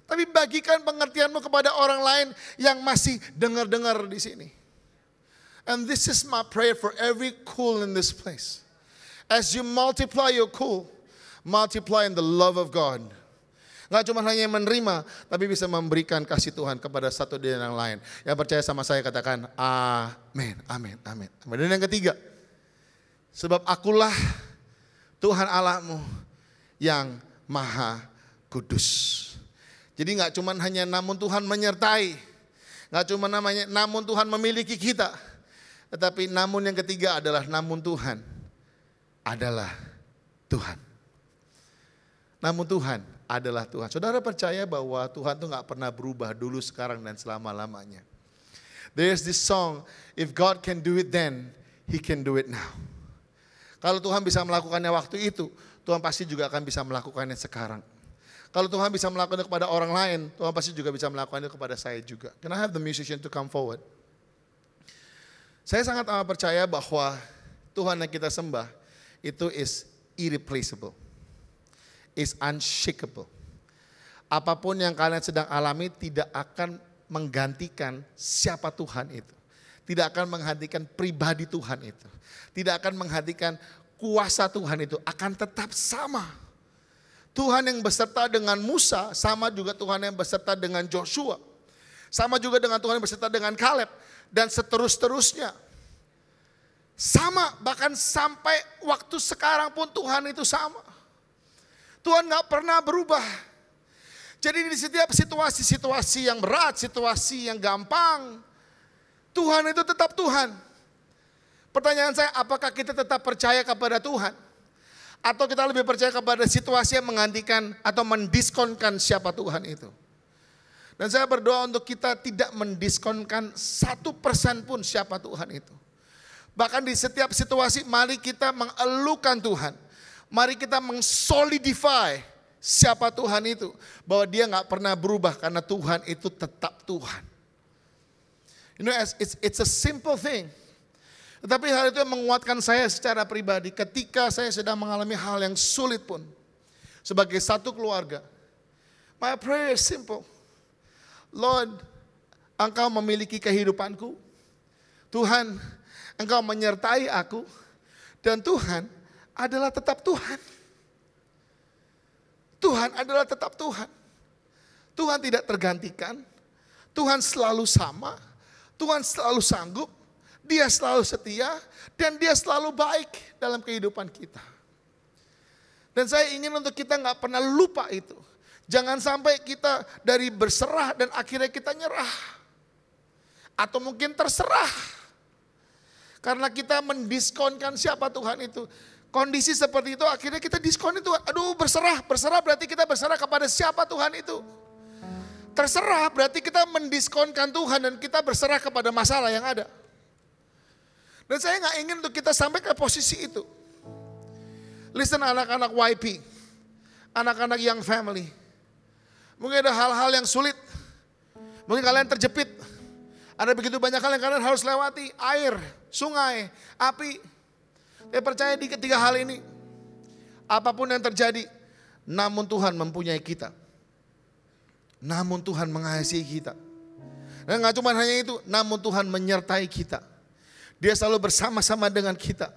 Tapi bagikan pengertianmu kepada orang lain yang masih dengar-dengar di sini. And this is my prayer for every cool in this place. As you multiply your cool, multiply in the love of God. Gak cuma hanya menerima, tapi bisa memberikan kasih Tuhan kepada satu dan yang lain. Yang percaya sama saya katakan, amin. Dan yang ketiga, sebab akulah Tuhan Allahmu yang maha kudus. Jadi gak cuma hanya namun Tuhan menyertai, gak cuma namanya namun Tuhan memiliki kita, tetapi namun yang ketiga adalah namun Tuhan adalah Tuhan. Namun Tuhan adalah Tuhan. Saudara percaya bahwa Tuhan tuh gak pernah berubah dulu, sekarang, dan selama-lamanya. There's this song, if God can do it then, He can do it now. Kalau Tuhan bisa melakukannya waktu itu, Tuhan pasti juga akan bisa melakukannya sekarang. Kalau Tuhan bisa melakukan itu kepada orang lain, Tuhan pasti juga bisa melakukan itu kepada saya juga. Can I have the musician to come forward? Saya sangat amat percaya bahwa Tuhan yang kita sembah itu is irreplaceable, is unshakable. Apapun yang kalian sedang alami tidak akan menggantikan siapa Tuhan itu. Tidak akan menggantikan pribadi Tuhan itu. Tidak akan menggantikan kuasa Tuhan itu. Akan tetap sama. Tuhan yang beserta dengan Musa sama juga Tuhan yang beserta dengan Joshua. Sama juga dengan Tuhan yang beserta dengan Kaleb. Dan seterus-terusnya. Sama, bahkan sampai waktu sekarang pun Tuhan itu sama. Tuhan gak pernah berubah. Jadi di setiap situasi-situasi yang berat, situasi yang gampang, Tuhan itu tetap Tuhan. Pertanyaan saya, apakah kita tetap percaya kepada Tuhan? Atau kita lebih percaya kepada situasi yang menggantikan atau mendiskonkan siapa Tuhan itu? Dan saya berdoa untuk kita tidak mendiskonkan 1% pun siapa Tuhan itu. Bahkan di setiap situasi mari kita mengelukan Tuhan. Mari kita mengsolidify siapa Tuhan itu. Bahwa dia gak pernah berubah karena Tuhan itu tetap Tuhan. You know, it's a simple thing. Tetapi hal itu yang menguatkan saya secara pribadi ketika saya sedang mengalami hal yang sulit pun. Sebagai satu keluarga. My prayer is simple. Lord, Engkau memiliki kehidupanku. Tuhan, Engkau menyertai aku. Dan Tuhan adalah tetap Tuhan. Tuhan adalah tetap Tuhan. Tuhan tidak tergantikan. Tuhan selalu sama. Tuhan selalu sanggup. Dia selalu setia dan dia selalu baik dalam kehidupan kita. Dan saya ingin untuk kita gak pernah lupa itu. Jangan sampai kita dari berserah dan akhirnya kita nyerah. Atau mungkin terserah. Karena kita mendiskonkan siapa Tuhan itu. Kondisi seperti itu akhirnya kita diskon itu. Aduh berserah berarti kita berserah kepada siapa Tuhan itu. Terserah berarti kita mendiskonkan Tuhan dan kita berserah kepada masalah yang ada. Dan saya gak ingin untuk kita sampai ke posisi itu. Listen anak-anak YP. Anak-anak young family. Mungkin ada hal-hal yang sulit. Mungkin kalian terjepit. Ada begitu banyak hal yang kalian harus lewati. Air, sungai, api. Saya percaya di ketiga hal ini. Apapun yang terjadi. Namun Tuhan mempunyai kita. Namun Tuhan mengasihi kita. Dan gak cuma hanya itu. Namun Tuhan menyertai kita. Dia selalu bersama-sama dengan kita.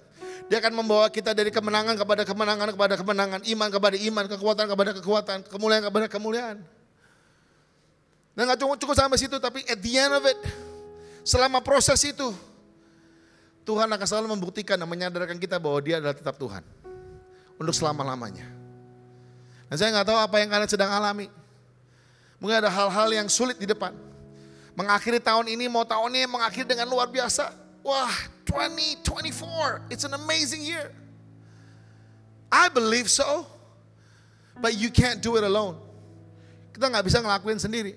Dia akan membawa kita dari kemenangan kepada kemenangan, kepada kemenangan, iman kepada iman, kekuatan kepada kekuatan, kemuliaan kepada kemuliaan. Dan gak cukup sampai situ, tapi at the end of it, selama proses itu, Tuhan akan selalu membuktikan dan menyadarkan kita bahwa dia adalah tetap Tuhan. Untuk selama-lamanya. Dan saya gak tahu apa yang kalian sedang alami. Mungkin ada hal-hal yang sulit di depan. Mengakhiri tahun ini, mau tahun ini mengakhiri dengan luar biasa. Wah, 2024, it's an amazing year. I believe so, but you can't do it alone. Kita gak bisa ngelakuin sendiri.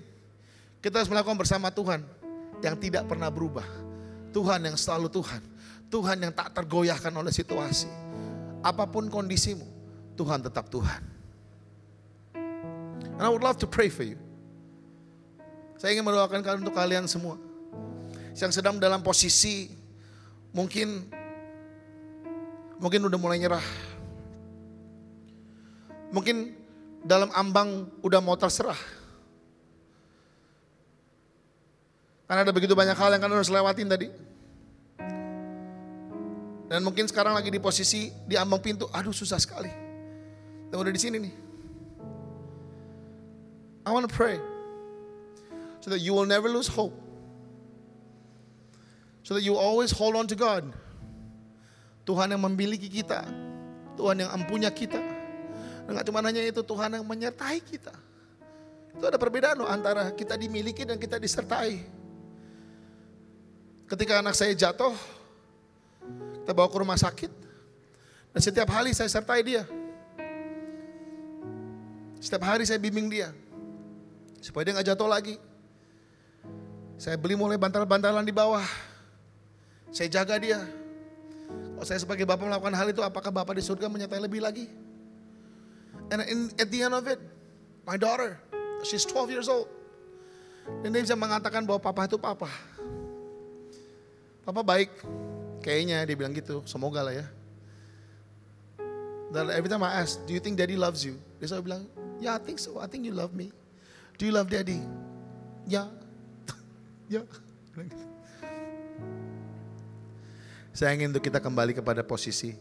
Kita harus melakukan bersama Tuhan yang tidak pernah berubah. Tuhan yang selalu Tuhan. Tuhan yang tak tergoyahkan oleh situasi. Apapun kondisimu, Tuhan tetap Tuhan. And I would love to pray for you. Saya ingin mendoakan untuk kalian semua yang sedang dalam posisi mungkin udah mulai nyerah. Mungkin dalam ambang udah mau terserah. Karena ada begitu banyak hal yang kalian harus lewatin tadi. Dan mungkin sekarang lagi di posisi di ambang pintu, aduh susah sekali. Dan udah di sini nih. I want to pray so that you will never lose hope. So that you always hold on to God. Tuhan yang memiliki kita. Tuhan yang empunya kita. Dan gak cuma hanya itu, Tuhan yang menyertai kita. Itu ada perbedaan loh antara kita dimiliki dan kita disertai. Ketika anak saya jatuh, kita bawa ke rumah sakit. Dan setiap hari saya sertai dia. Setiap hari saya bimbing dia. Supaya dia gak jatuh lagi. Saya beli mulai bantal-bantalan di bawah. Saya jaga dia. Kalau saya sebagai Bapak melakukan hal itu, apakah Bapak di surga menyertai lebih lagi? And at the end of it, My daughter, she's 12 years old. Dan dia bisa mengatakan bahwa papa itu papa. Papa baik. Kayaknya dia bilang gitu, semoga lah ya. Dan every time I ask, do you think daddy loves you? Dia selalu bilang, yeah, I think so. I think you love me. Do you love daddy? Ya. Ya. Saya ingin untuk kita kembali kepada posisi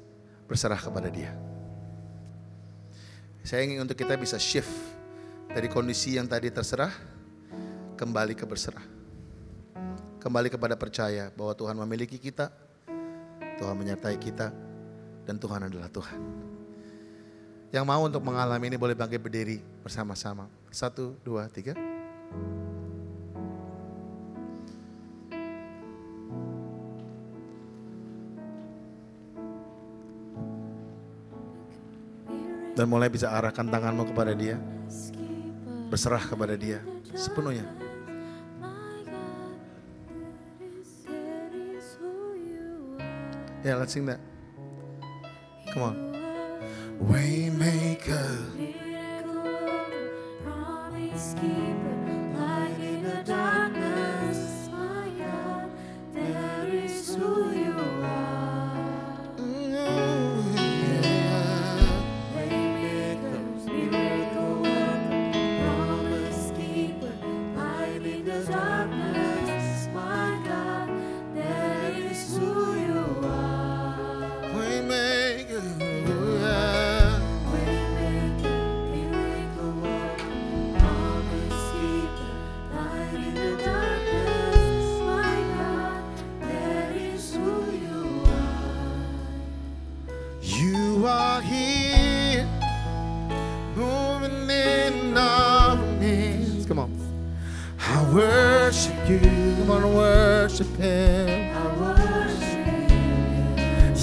berserah kepada dia. Saya ingin untuk kita bisa shift dari kondisi yang tadi terserah, kembali ke berserah. Kembali kepada percaya bahwa Tuhan memiliki kita, Tuhan menyertai kita, dan Tuhan adalah Tuhan. Yang mau untuk mengalami ini boleh bangkit berdiri bersama-sama. 1, 2, 3. Dan mulai bisa arahkan tanganmu kepada dia. Berserah kepada dia sepenuhnya. Yeah, let's sing that. Come on. Waymaker, Promise keeper, light in the darkness, my God, that is who you are. Waymaker, miracle worker, promise keeper, light in the darkness, my God, that is who you are. Waymaker. You are here, moving in our midst. Come on. I worship you. Come on, worship him. I worship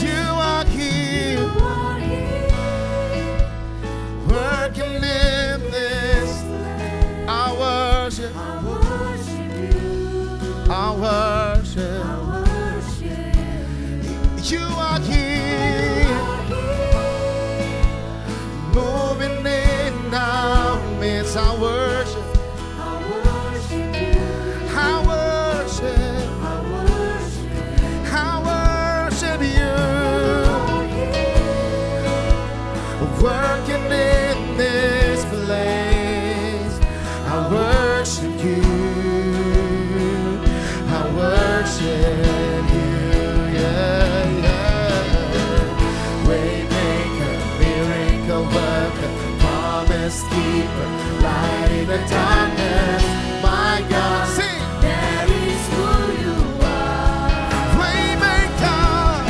You are here, working in this. I worship. I worship you. I worship. I worship You are here, moving in our midst. I worship. I worship you. I worship. I worship I worship you. Working in this place. I worship you. I worship you. Yeah, yeah. Waymaker, miracle worker, promise keeper, light in the darkness. My God, sing. that is who you are. Waymaker,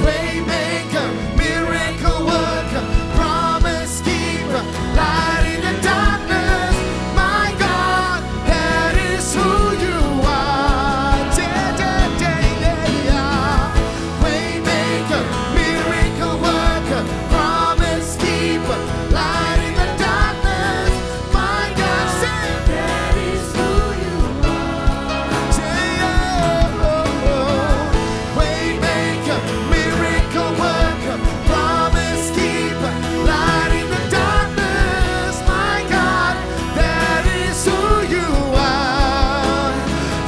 Waymaker, miracle worker, promise keeper, light in the darkness. My God, that is who you are. Yeah, yeah, yeah, yeah. Waymaker, miracle worker, promise keeper, light in the darkness. My God, say That is who you are. Waymaker, miracle worker, promise keeper, light in the darkness. My God, that is who you are.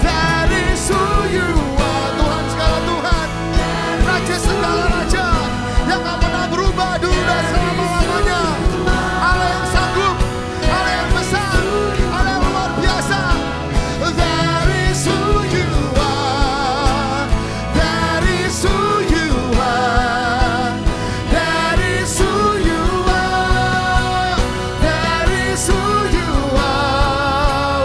That is who you are. Tuhan segala Tuhan, Raja segala Raja, yang gak pernah berubah dulu dan selama-lamanya. Allah yang sanggup, Allah yang besar, Allah yang luar biasa. That is who you are. That is who you are. That is who you are. That is who you are.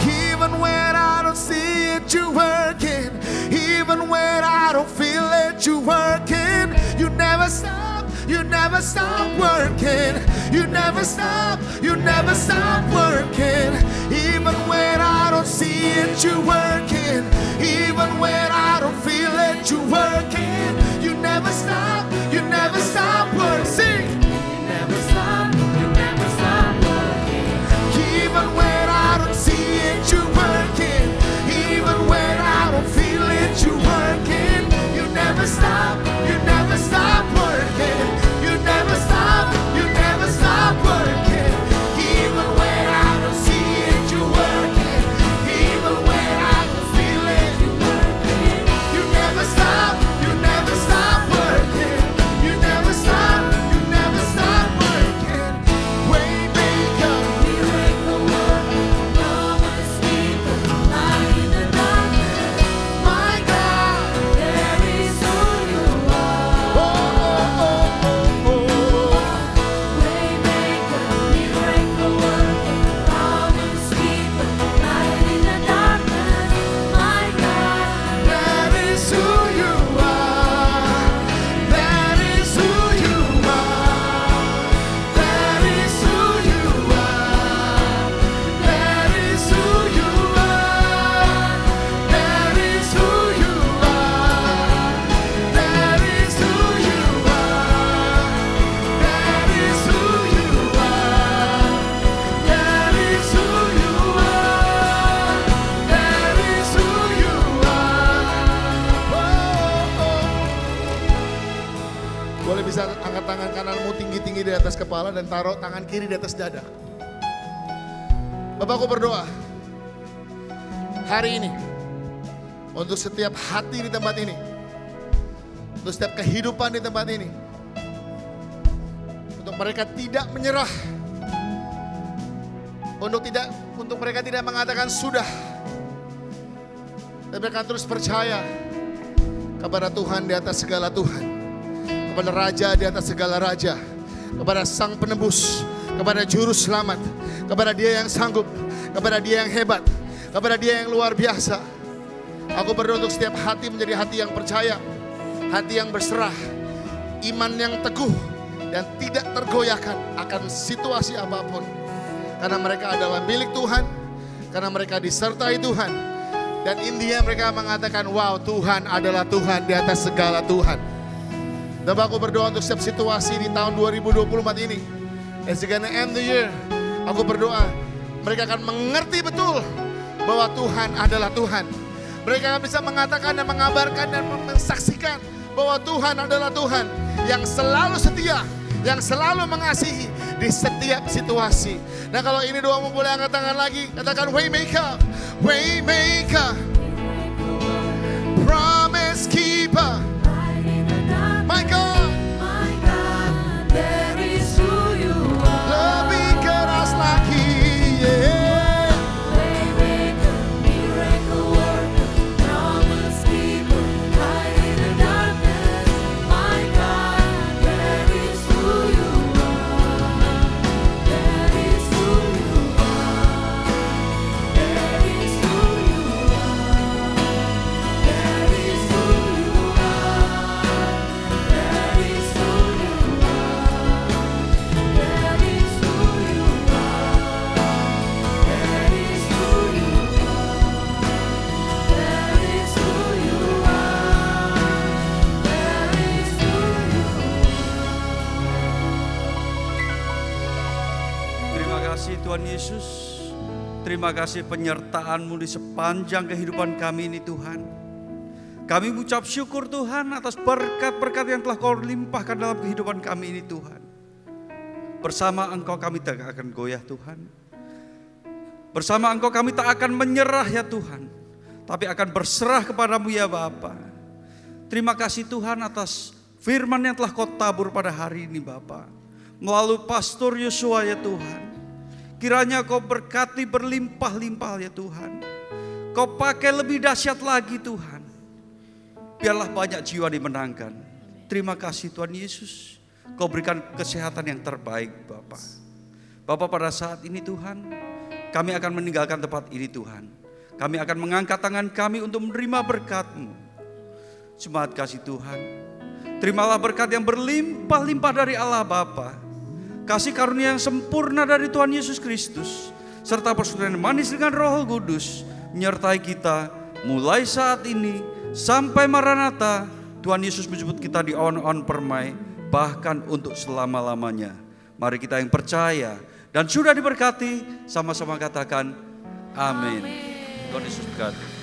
Even when I don't see it, you working. Even when I don't feel it, you working. You never stop. You never stop working. You never stop. You never stop working. Even when I don't see it, you working. Even when I don't feel it, you working. You never stop. You never stop working. Sing. You never stop. You never stop working. Even when I don't see it, you working. Even when I don't feel it, you working. You never stop. You never stop working. You never stop. You never Boleh bisa angkat tangan kananmu tinggi-tinggi di atas kepala dan taruh tangan kiri di atas dada. Bapak, aku berdoa hari ini untuk setiap hati di tempat ini, untuk setiap kehidupan di tempat ini, untuk mereka tidak menyerah, untuk mereka tidak mengatakan sudah, tapi mereka terus percaya kepada Tuhan di atas segala Tuhan, kepada Raja di atas segala Raja, kepada Sang Penebus, kepada Juru Selamat, kepada Dia yang sanggup, kepada Dia yang hebat, kepada Dia yang luar biasa. Aku berdoa untuk setiap hati menjadi hati yang percaya, hati yang berserah, iman yang teguh dan tidak tergoyahkan akan situasi apapun. Karena mereka adalah milik Tuhan, karena mereka disertai Tuhan. Dan intinya mereka mengatakan, wow, Tuhan adalah Tuhan di atas segala Tuhan. Dan aku berdoa untuk setiap situasi di tahun 2024 ini. As we're gonna end the year, aku berdoa mereka akan mengerti betul bahwa Tuhan adalah Tuhan. Mereka akan bisa mengatakan dan mengabarkan dan mensaksikan bahwa Tuhan adalah Tuhan yang selalu setia, yang selalu mengasihi di setiap situasi. Nah, kalau ini doamu boleh angkat tangan lagi, katakan Waymaker, Waymaker, Promise Keeper. My God, that is who you are. lebih keras lagi, yeah. Waymaker, miracle worker, promise keeper, light in the darkness. My God, that is who you are. That is who you are. That is who you are. That is who you are. That is who you are. That is who you are. That is who you are. That is who you are. That is who you are. Terima kasih Tuhan Yesus. Terima kasih penyertaan-Mu di sepanjang kehidupan kami ini Tuhan. Kami mengucap syukur Tuhan atas berkat-berkat yang telah Kau limpahkan dalam kehidupan kami ini Tuhan. Bersama Engkau kami tak akan goyah Tuhan. Bersama Engkau kami tak akan menyerah ya Tuhan. Tapi akan berserah kepadamu ya Bapa. Terima kasih Tuhan atas firman yang telah Kau tabur pada hari ini Bapa. Melalui Pastor Yosua ya Tuhan. Kiranya Kau berkati berlimpah-limpah ya Tuhan. Kau pakai lebih dahsyat lagi Tuhan. Biarlah banyak jiwa dimenangkan. Terima kasih Tuhan Yesus. Kau berikan kesehatan yang terbaik Bapa. Bapa, pada saat ini Tuhan, kami akan meninggalkan tempat ini Tuhan. Kami akan mengangkat tangan kami untuk menerima berkat-Mu. Semangat kasih Tuhan. Terimalah berkat yang berlimpah-limpah dari Allah Bapa. Kasih karunia yang sempurna dari Tuhan Yesus Kristus. Serta persekutuan manis dengan Roh Kudus. Menyertai kita mulai saat ini sampai Maranatha. Tuhan Yesus menjemput kita di awan-awan permai. Bahkan untuk selama-lamanya. Mari kita yang percaya dan sudah diberkati sama-sama katakan amin. Tuhan Yesus berkati.